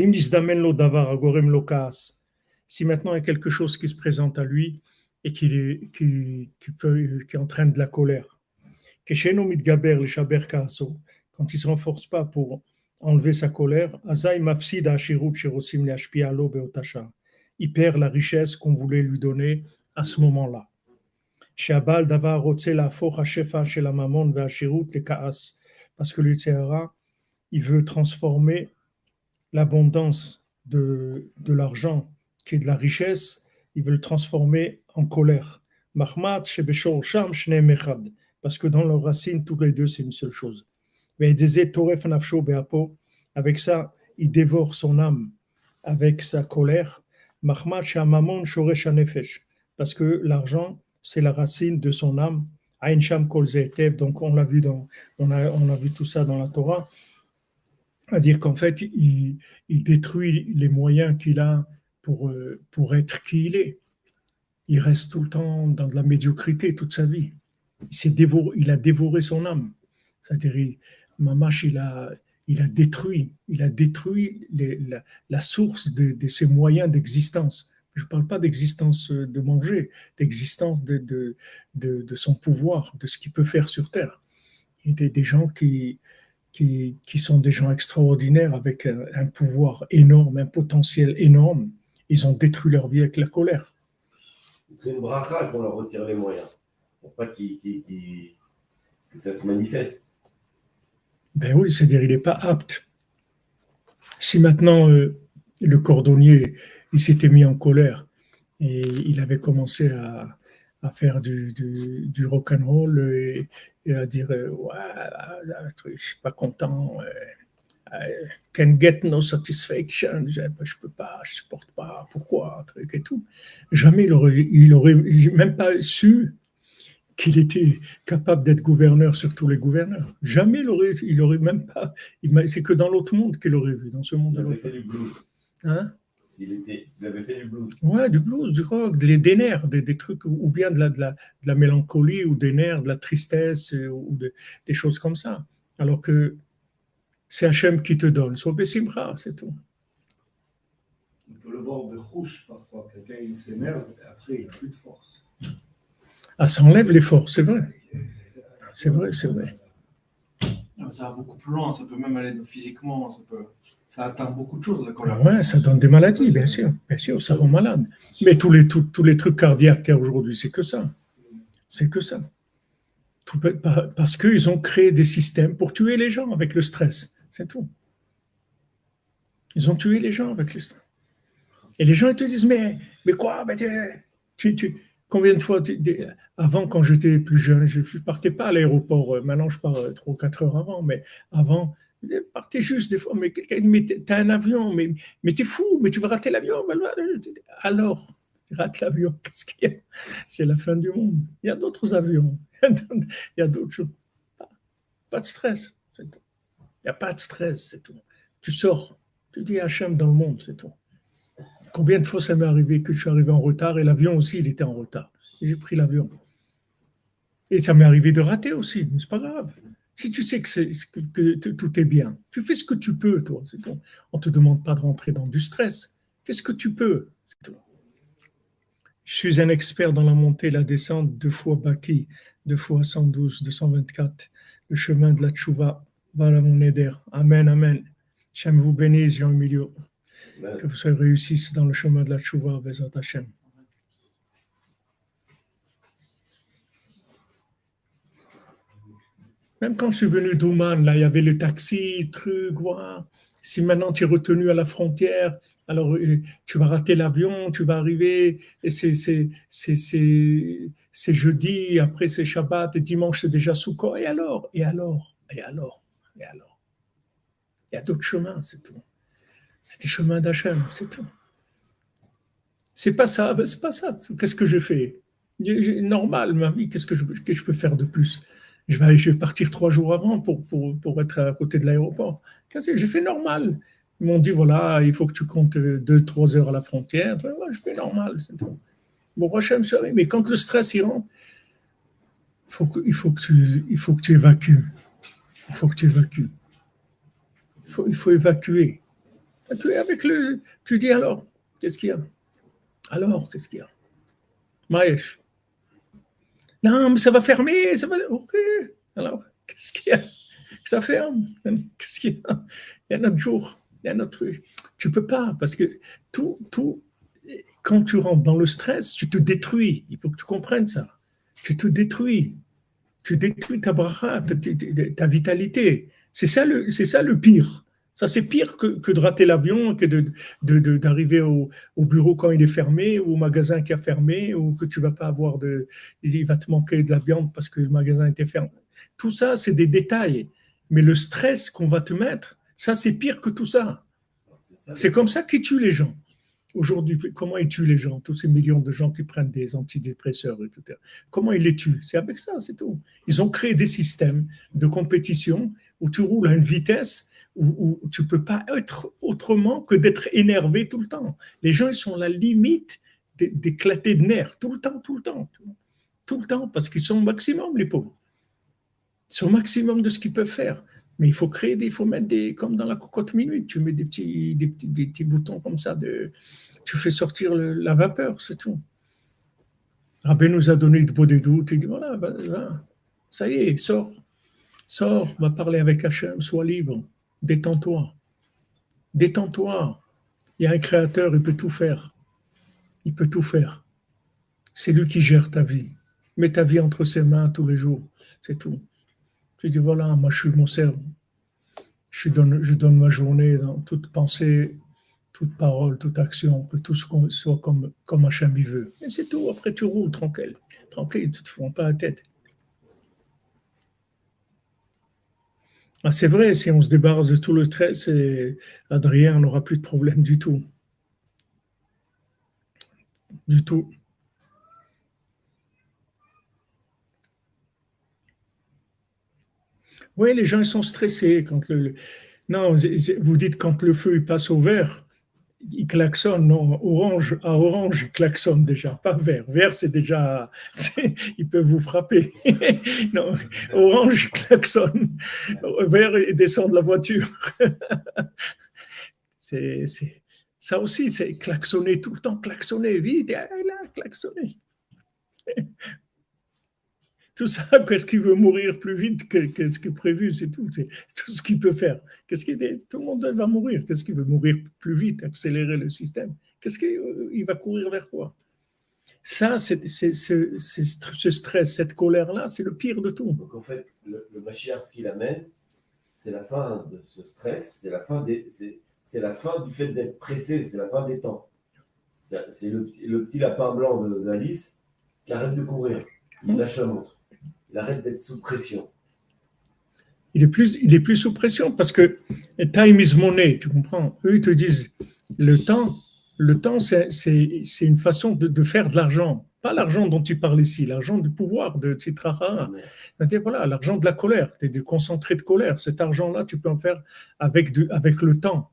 maintenant il y a quelque chose qui se présente à lui et qui entraîne de la colère, quand il ne se renforce pas pour enlever sa colère, il perd la richesse qu'on voulait lui donner à ce moment-là. Parce que le Tséhara, il veut transformer l'abondance de l'argent, qui est de la richesse, il veut le transformer en colère. Parce que dans leurs racines, tous les deux, c'est une seule chose. Avec ça, il dévore son âme avec sa colère. Parce que l'argent, c'est la racine de son âme. Donc on a vu tout ça dans la Torah. C'est-à-dire qu'en fait, il détruit les moyens qu'il a pour être qui il est. Il reste tout le temps dans de la médiocrité toute sa vie. Il a dévoré son âme. C'est-à-dire, Mamash, il a détruit la source de ses moyens d'existence. Je ne parle pas d'existence de manger, d'existence de son pouvoir, de ce qu'il peut faire sur Terre. Il y a des gens qui sont des gens extraordinaires avec un pouvoir énorme, un potentiel énorme. Ils ont détruit leur vie avec la colère. C'est une bracha qu'on leur retire les moyens, pour pas que ça se manifeste. Ben oui, c'est-à-dire il n'est pas apte. Si maintenant le cordonnier, il s'était mis en colère et il avait commencé à faire du rock and roll et à dire ouais, je suis pas content, can get no satisfaction, je peux pas, je supporte pas, pourquoi, truc et tout. Jamais il aurait même pas su qu'il était capable d'être gouverneur sur tous les gouverneurs. Jamais il aurait même pas. C'est que dans l'autre monde qu'il aurait vu, dans ce monde de S'il avait l'autre. fait du blues. Hein? S'il avait fait du blues. Ouais, du blues, du rock, des nerfs, des trucs, ou bien de la mélancolie, ou des nerfs, de la tristesse, ou des choses comme ça. Alors que c'est Hachem qui te donne. Sois Bessimra, c'est tout. On peut le voir de rouge parfois. Quelqu'un il s'énerve et après il n'a plus de force. Ah, ça enlève l'effort, c'est vrai. C'est vrai, c'est vrai. Ça va beaucoup plus loin, ça peut même aller physiquement, ça atteint beaucoup de choses, la colère. Ouais, ça donne des maladies, bien sûr, ça rend malade. Mais tous les trucs cardiaques qu'il y a aujourd'hui, c'est que ça. C'est que ça. Parce qu'ils ont créé des systèmes pour tuer les gens avec le stress, c'est tout. Ils ont tué les gens avec le stress. Et les gens ils te disent, mais quoi, combien de fois, avant quand j'étais plus jeune, je ne partais pas à l'aéroport, maintenant je pars 3 ou 4 heures avant, mais avant, je partais juste des fois, mais quelqu'un dit, mais t'as un avion, mais t'es fou, mais tu vas rater l'avion. Alors, rate l'avion, qu'est-ce qu'il y a? C'est la fin du monde. Il y a d'autres avions, il y a d'autres choses. Pas de stress, c'est tout. Il n'y a pas de stress, c'est tout. Tu sors, tu dis Hachem dans le monde, c'est tout. Combien de fois ça m'est arrivé que je suis arrivé en retard et l'avion aussi, il était en retard. Et j'ai pris l'avion. Et ça m'est arrivé de rater aussi, mais c'est pas grave. Si tu sais que tout est bien, tu fais ce que tu peux, toi, c'est tout. On ne te demande pas de rentrer dans du stress. Fais ce que tu peux, c'est tout. Je suis un expert dans la montée et la descente, 2 fois Baki, 2 fois 112, 224. Le chemin de la tchouva, voilà mon éder. Amen, amen. Hachem vous bénisse, Jean-Emilio. Que vous soyez réussissez dans le chemin de la tchouva, Bezat Hachem. Même quand je suis venu d'Ouman, là, il y avait le taxi, truc, wow. Si maintenant tu es retenu à la frontière, alors tu vas rater l'avion, tu vas arriver, et c'est jeudi, après c'est Shabbat, et dimanche c'est déjà Soukot, et alors? Il y a d'autres chemins, c'est tout. C'est des chemins d'Hachem, c'est tout. C'est pas ça. Qu'est-ce que je fais? Normal, ma vie, qu'est-ce que je peux faire de plus? Je vais partir 3 jours avant pour être à côté de l'aéroport. J'ai fait normal. Ils m'ont dit, voilà, il faut que tu comptes 2-3 heures à la frontière. Moi, je fais normal, c'est tout. Bon, Hachem, mais quand le stress y rentre, il faut que tu évacues. Il faut que tu évacues. Il faut évacuer. Tu dis alors, qu'est-ce qu'il y a? Alors, qu'est-ce qu'il y a? Maïch. Non, mais ça va fermer, ça va. Ok. Alors, qu'est-ce qu'il y a? Ça ferme. Qu'est-ce qu'il y a? Il y a notre jour, il y a notre truc. Tu peux pas, parce que tout, quand tu rentres dans le stress, tu te détruis. Il faut que tu comprennes ça. Tu te détruis. Tu détruis ta bracha, ta vitalité. C'est ça le pire. Ça, c'est pire que de rater l'avion, que d'arriver au bureau quand il est fermé, ou au magasin qui a fermé, ou que tu vas pas avoir il va te manquer de la viande parce que le magasin était fermé. Tout ça, c'est des détails. Mais le stress qu'on va te mettre, ça, c'est pire que tout ça. C'est comme ça qu'ils tuent les gens. Aujourd'hui, comment ils tuent les gens? Tous ces millions de gens qui prennent des antidépresseurs, etc. Comment ils les tuent? C'est avec ça, c'est tout. Ils ont créé des systèmes de compétition où tu roules à une vitesse où tu ne peux pas être autrement que d'être énervé tout le temps. Les gens, ils sont à la limite d'éclater de nerfs tout le temps, parce qu'ils sont au maximum, les pauvres. Ils sont au maximum de ce qu'ils peuvent faire. Mais il faut mettre comme dans la cocotte minute, tu mets des petits boutons comme ça, tu fais sortir la vapeur, c'est tout. Rabbi nous a donné de beaux doutes, il dit voilà, ça y est, sors, va parler avec Hachem, sois libre. Détends-toi. Il y a un créateur, il peut tout faire. C'est lui qui gère ta vie. Mets ta vie entre ses mains tous les jours. C'est tout. Tu dis, voilà, moi je suis mon servant. je donne ma journée dans toute pensée, toute parole, toute action, que tout soit comme Hachem il veut. Et c'est tout. Après, tu roules tranquille. Tranquille, tu ne te fous pas la tête. Ah, c'est vrai, si on se débarrasse de tout le stress, Adrien n'aura plus de problème du tout. Du tout. Oui, les gens ils sont stressés non, vous dites quand le feu il passe au vert, il klaxonne. Non, orange, il klaxonne déjà, pas vert. Vert, c'est déjà, ils peuvent vous frapper. Non, orange, il klaxonne. Vert, il descend de la voiture. Ça aussi, c'est klaxonner tout le temps, klaxonner vite, là, klaxonner. Tout ça, qu'est-ce qu'il veut mourir plus vite que ce qui est prévu, c'est tout. C'est tout ce qu'il peut faire. Tout le monde va mourir. Qu'est-ce qu'il veut mourir plus vite, accélérer le système? Qu'est-ce qu'il va courir vers quoi? Ça, ce stress, cette colère-là, c'est le pire de tout. Donc en fait, le Mashiach, ce qu'il amène, c'est la fin de ce stress, c'est la fin du fait d'être pressé, c'est la fin des temps. C'est le petit lapin blanc d'Alice qui arrête de courir, il lâche la montre. Il arrête d'être sous pression. Il est plus sous pression parce que time is money, tu comprends? Eux, ils te disent, le temps c'est une façon de faire de l'argent. Pas l'argent dont tu parles ici, l'argent du pouvoir, de Titraha. Voilà, l'argent de la colère, de concentré de colère. Cet argent-là, tu peux en faire avec le temps.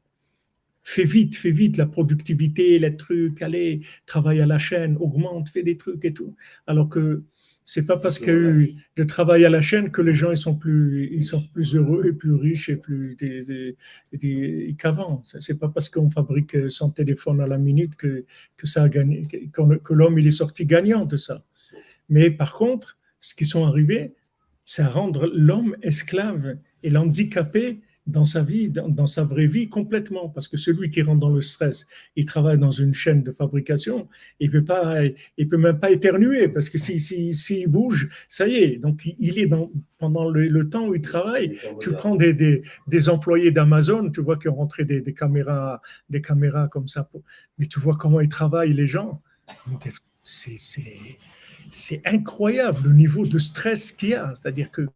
Fais vite, la productivité, les trucs, allez, travaille à la chaîne, augmente, fais des trucs et tout. Alors que c'est pas parce qu'il y a eu le travail à la chaîne que les gens ils sont plus heureux et plus riches et plus qu'avant. C'est pas parce qu'on fabrique 100 téléphones à la minute que ça a gagné, que l'homme il est sorti gagnant de ça. Mais par contre, ce qui sont arrivés, c'est à rendre l'homme esclave et l'handicapé dans sa vie, dans sa vraie vie complètement, parce que celui qui rentre dans le stress, il travaille dans une chaîne de fabrication, il peut même pas éternuer, parce que s'il bouge, ça y est, donc il est pendant le temps où il travaille. Tu prends des employés d'Amazon, tu vois qu'ils ont rentré des caméras comme ça, mais tu vois comment ils travaillent les gens. C'est incroyable le niveau de stress qu'il y a, c'est-à-dire que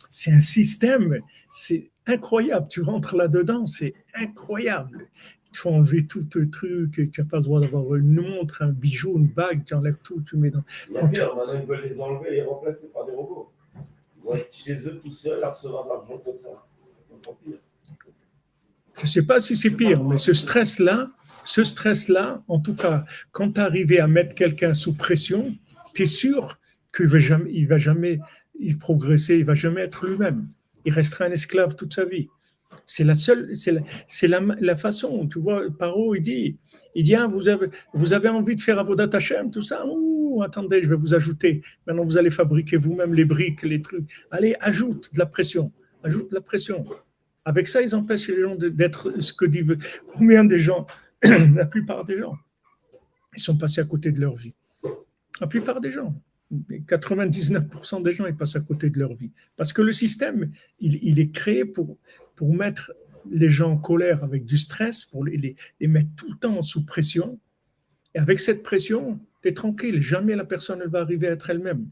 c'est un système, c'est incroyable. Tu rentres là-dedans, c'est incroyable. Il faut enlever tout le truc. Tu n'as pas le droit d'avoir une montre, un bijou, une bague. Tu enlèves tout, tu mets dans. Il y a pire, maintenant ils veulent les enlever et les remplacer par des robots. Ils vont être chez eux tout seuls à recevoir de l'argent comme ça. C'est encore pire. Je ne sais pas si c'est pire, mais ce stress-là, en tout cas, quand tu arrives à mettre quelqu'un sous pression, tu es sûr qu'il ne va jamais progresser, il ne va jamais être lui-même. Il restera un esclave toute sa vie. C'est la façon, tu vois, Paro, il dit, ah, vous avez envie de faire Avodat Hashem, tout ça, attendez, je vais vous ajouter. Maintenant, vous allez fabriquer vous-même les briques, les trucs. Allez, ajoute de la pression. Avec ça, ils empêchent les gens d'être ce que disent. Combien de gens, la plupart des gens, ils sont passés à côté de leur vie. La plupart des gens. 99% des gens ils passent à côté de leur vie parce que le système il est créé pour mettre les gens en colère avec du stress, pour les mettre tout le temps sous pression, et avec cette pression tu es tranquille, jamais la personne elle va arriver à être elle-même,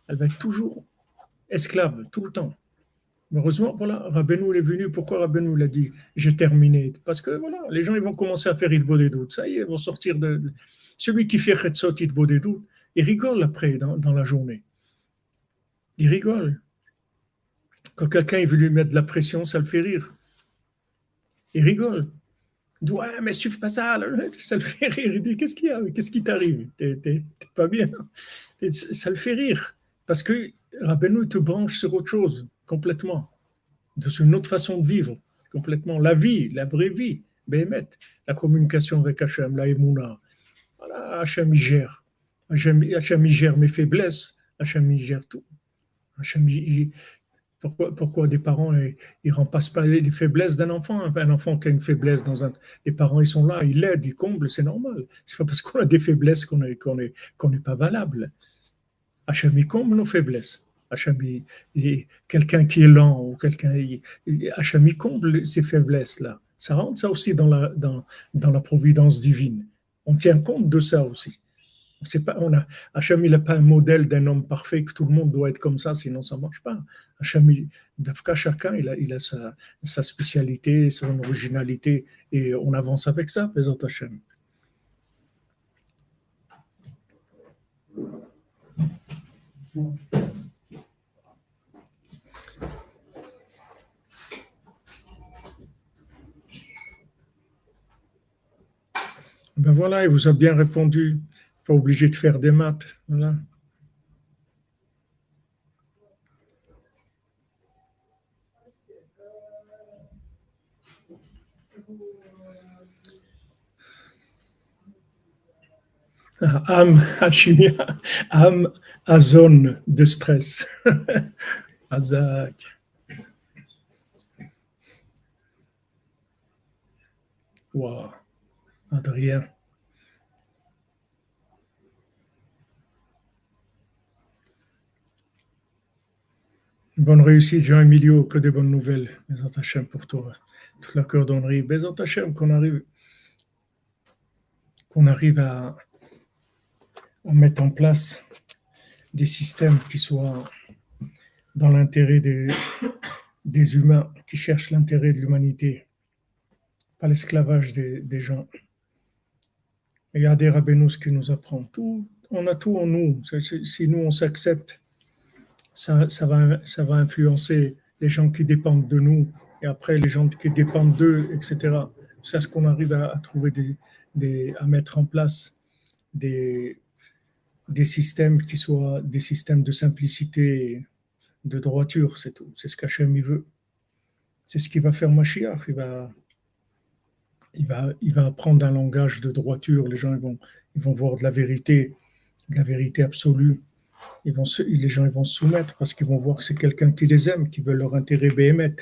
elle va être toujours esclave tout le temps. Heureusement, voilà, Rabbeinu est venu. Pourquoi Rabbeinu l'a dit j'ai terminé? Parce que voilà, les gens ils vont commencer à faire Hitbodedut, ça y est, ils vont sortir de celui qui fait Chetzot Hitbodedut. Il rigole après, dans la journée. Il rigole. Quand quelqu'un veut lui mettre de la pression, ça le fait rire. Il rigole. Il dit, ouais, mais si tu fais pas ça, ça le fait rire. Il dit, qu'est-ce qu'il y a? Qu'est-ce qui t'arrive? T'es pas bien. Ça le fait rire. Parce que Rabbeinu te branche sur autre chose, complètement. C'est une autre façon de vivre, complètement. La vie, la vraie vie, Béhémet, la communication avec Hachem, la Emouna. Voilà, Hachem, il gère. Hachem, il gère mes faiblesses. Hachem, il gère tout. Hachem, pourquoi des parents ils ne remplacent pas les faiblesses d'un enfant? Un enfant qui a une faiblesse les parents ils sont là, ils l'aident, ils comblent, c'est normal. C'est pas parce qu'on a des faiblesses qu'on n'est pas valable. Hachem, il comble nos faiblesses. Hachem, quelqu'un qui est lent, ou Hachem, il comble ces faiblesses-là. Ça rentre ça aussi dans la providence divine. On tient compte de ça aussi. Hachem, il n'a pas un modèle d'un homme parfait que tout le monde doit être comme ça, sinon ça ne marche pas. Hachem, chacun, il a sa spécialité, son originalité, et on avance avec ça, Bézat Hachem. Ben voilà, il vous a bien répondu. Pas obligé de faire des maths. Voilà. Âme, alchimia, âme, à zone de stress. Azak. Wow. Adrien. Bonne réussite, Jean-Emilio, que des bonnes nouvelles. Bézat Hachem pour toi. Toute la cordonnerie. Bézat Hachem, qu'on arrive à mettre en place des systèmes qui soient dans l'intérêt des humains, qui cherchent l'intérêt de l'humanité, pas l'esclavage des gens. Regardez Rabbeinu ce qui nous apprend. On a tout en nous. Si nous, on s'accepte, ça va influencer les gens qui dépendent de nous, et après les gens qui dépendent d'eux, etc. C'est ce qu'on arrive à trouver, à mettre en place des systèmes qui soient des systèmes de simplicité, de droiture, c'est tout. C'est ce qu'Hachem veut. C'est ce qui va faire Mashiach. Il va apprendre un langage de droiture. Les gens ils vont voir de la vérité absolue. Les gens ils vont se soumettre parce qu'ils vont voir que c'est quelqu'un qui les aime, qui veut leur intérêt béhémet.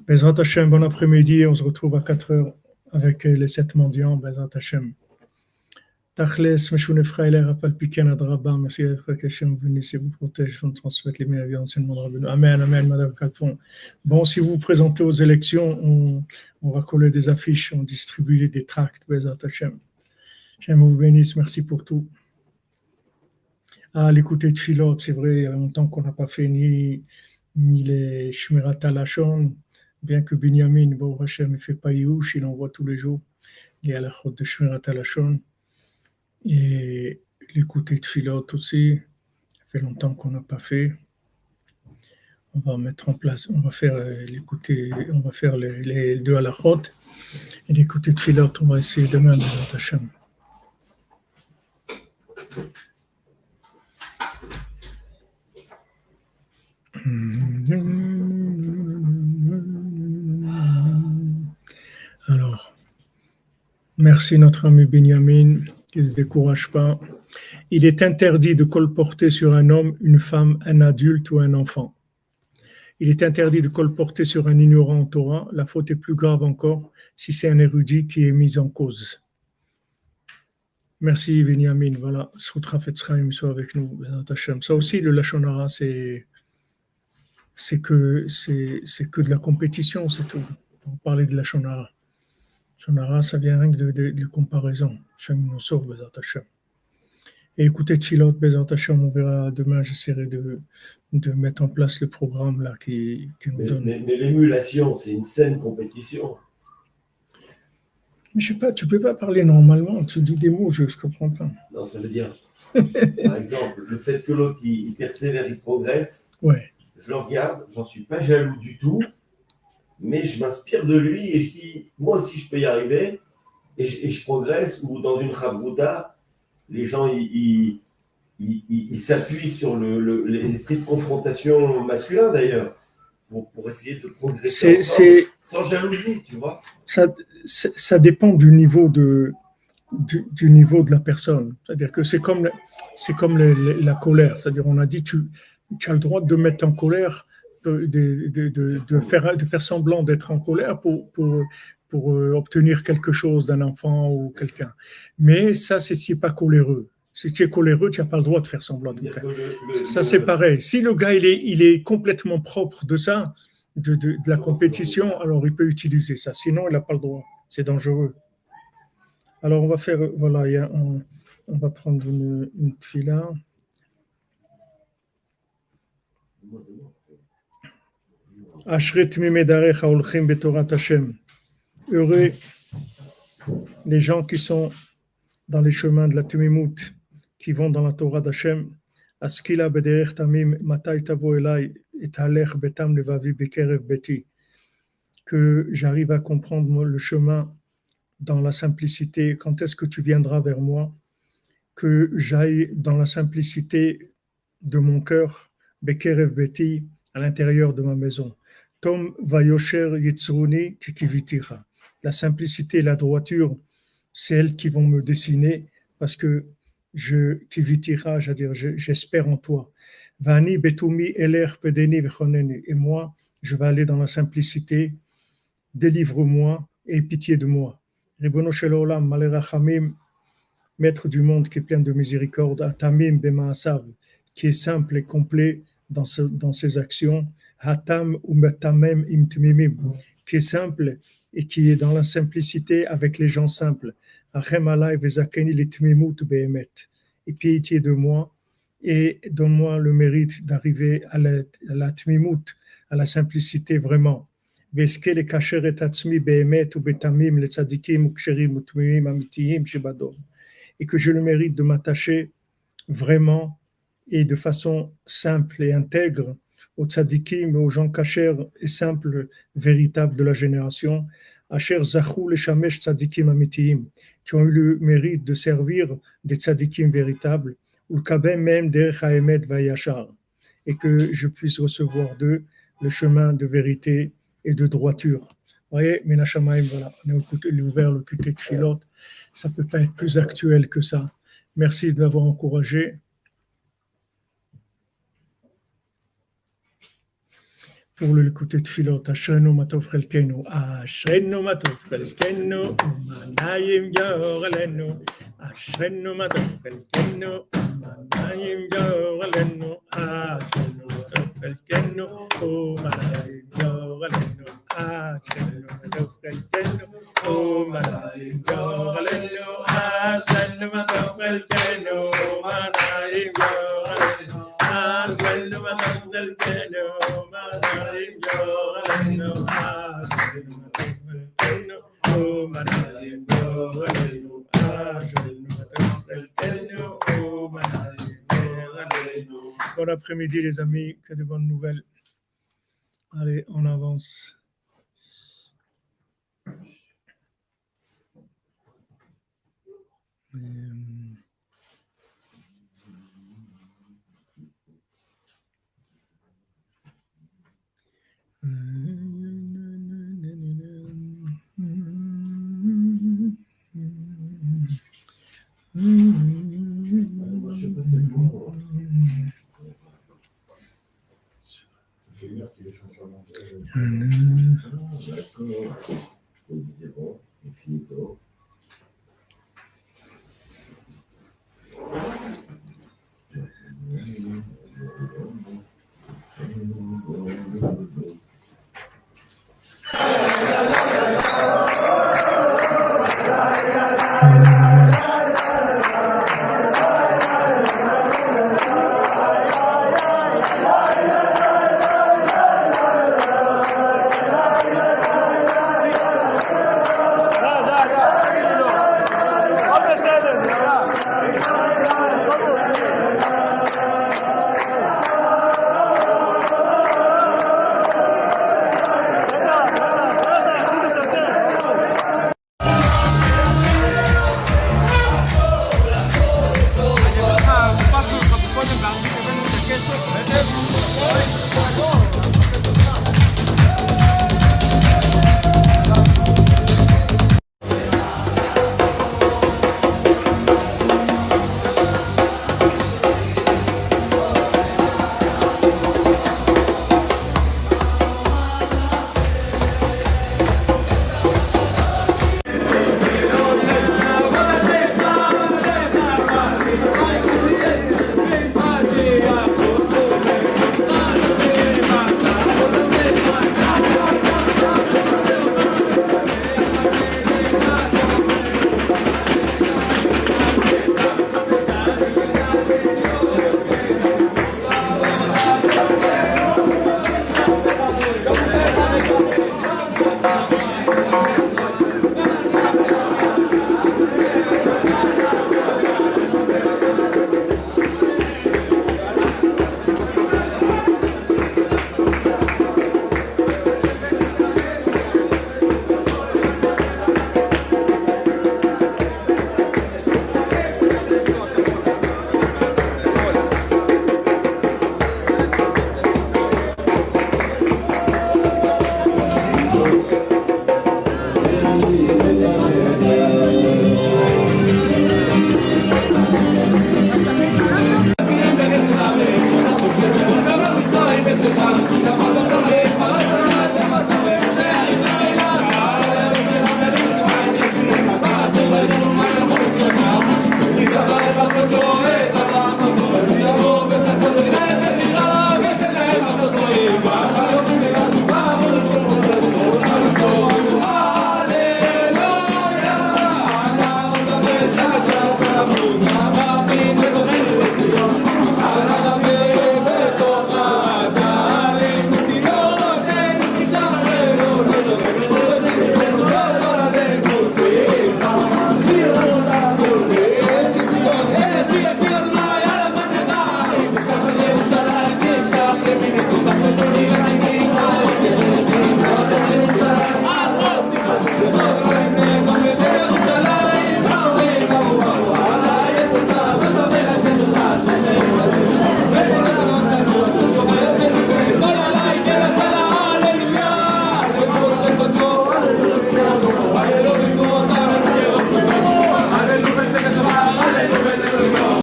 Bezrat Hashem, bon après-midi. On se retrouve à 4h avec les 7 mendiants. Bezrat Hashem. Tachles, Meshune Frailer, Rafal Piken, Adraba, merci que Hashem venisse et vous protège, on transmette les meilleurs enseignements de Rabbeinu. Amen, amen, Madame Calfon. Bon, si vous vous présentez aux élections, on va coller des affiches, on distribue des tracts, Bezrat Hashem. Hashem vous bénisse, merci pour tout. L'écouter de Philot, c'est vrai, il y a longtemps qu'on n'a pas fait ni les Shmirat Alashon, bien que Binyamin, bon, Hashem, ne fait pas Youch, il envoie tous les jours. Il y a la chôte de Shmirat Alashon. Et l'écouter de Philot aussi, ça fait longtemps qu'on n'a pas fait. On va mettre en place, on va faire les 2 à la chôte. Et l'écouter de Philot, on va essayer demain de notre Hachem. Alors, merci notre ami Benjamin, qui ne se décourage pas. Il est interdit de colporter sur un homme, une femme, un adulte ou un enfant. Il est interdit de colporter sur un ignorant en Torah. La faute est plus grave encore si c'est un érudit qui est mis en cause. Merci Benjamin. Voilà, Soutra Fetzraim soit avec nous. Ça aussi, le Lashon Hara, c'est que de la compétition, c'est tout. Pour parler de Lashon Hara. Lashon Hara, ça vient rien que de comparaison. Hashem nous sauve, Bezat Hashem. Et écoutez Tfilot, Bezat Hashem, on verra demain, j'essaierai de mettre en place le programme là qui nous donne. Mais l'émulation, c'est une saine compétition. Mais je sais pas, tu peux pas parler normalement, tu dis des mots, je comprends pas. Non, ça veut dire, par exemple, le fait que l'autre, il persévère, il progresse, ouais. Je le regarde, j'en suis pas jaloux du tout, mais je m'inspire de lui et je dis, moi aussi je peux y arriver, et je progresse, ou dans une chavruta, les gens, ils s'appuient sur l'esprit de confrontation masculin d'ailleurs, pour essayer de progresser ensemble, sans jalousie, tu vois. Ça dépend du niveau de la personne. C'est-à-dire que c'est comme la colère. C'est-à-dire on a dit tu as le droit de mettre en colère, de faire semblant d'être en colère pour obtenir quelque chose d'un enfant ou quelqu'un. Mais ça, c'est pas coléreux. Si tu es coléreux, tu n'as pas le droit de faire semblant de Il y a faire. que Ça, c'est pareil. Si le gars, il est complètement propre de ça, de la compétition, alors il peut utiliser ça. Sinon, il n'a pas le droit. C'est dangereux. Alors, on va faire, voilà, on va prendre une tefila. Ashret mimedarecha olchim betorat Hashem. Heureux les gens qui sont dans les chemins de la Tumimut, qui vont dans la Torah d'Hachem. Askila bederech tamim matai tavo elai et halech betam levavi bekerev beti. Que j'arrive à comprendre le chemin dans la simplicité. Quand est-ce que tu viendras vers moi? Que j'aille dans la simplicité de mon cœur, bekerev beti, à l'intérieur de ma maison. Tom vayosher yitzruni kikivitira. La simplicité et la droiture, c'est elles qui vont me dessiner parce que kivitira, c'est-à-dire j'espère en toi. Vani betumi eler pedeni vechoneni. Et moi, je vais aller dans la simplicité. Délivre-moi et aie pitié de moi. Ribono shel olam, malerachamim, maître du monde qui est plein de miséricorde, atamim bemaasav, qui est simple et complet dans ses actions, hatam umetamem imtmimim, qui est simple et qui est dans la simplicité avec les gens simples. Achem alai vezakeni litmimut behemet. Et pitié de moi et donne-moi le mérite d'arriver à la tmimut, à la simplicité vraiment. ואזכה לקשר את עצמי באמת ובתמים לצדיקים וכשרים ותמימים אמיתיים שבדור. Et que je le mérite de m'attacher vraiment et de façon simple et intègre aux tzadikim et aux gens cachers et simples, véritables de la génération, asher zachou leshamesh tzadikim amitiyim, qui ont eu le mérite de servir des tzadikim véritables, ou le kabem même derech haemet vayashar, et que je puisse recevoir d'eux le chemin de vérité et de droiture. Vous voyez, Menachamaim, voilà, on a ouvert le QT de Philot. Ça ne peut pas être plus actuel que ça. Merci de m'avoir encouragé. Pour le côté de Philot, Ashrenu matov chelkenu, Ashrenu matov chelkenu, Manayim yorelenu, Ashrenu matov chelkenu, Manayim yorelenu, Ashrenu matov chelkenu, Manayim yorelenu, Ashrenu matov chelkenu, Manayim yorelenu, Ashrenu matov chelkenu, Manayim yorelenu, Ashrenu matov chelkenu. Bon après-midi les amis, que de bonnes nouvelles. Allez, on avance. Moi, je sais pas, c'est bon. Ça fait une heure qu'il est 5h. D'accord.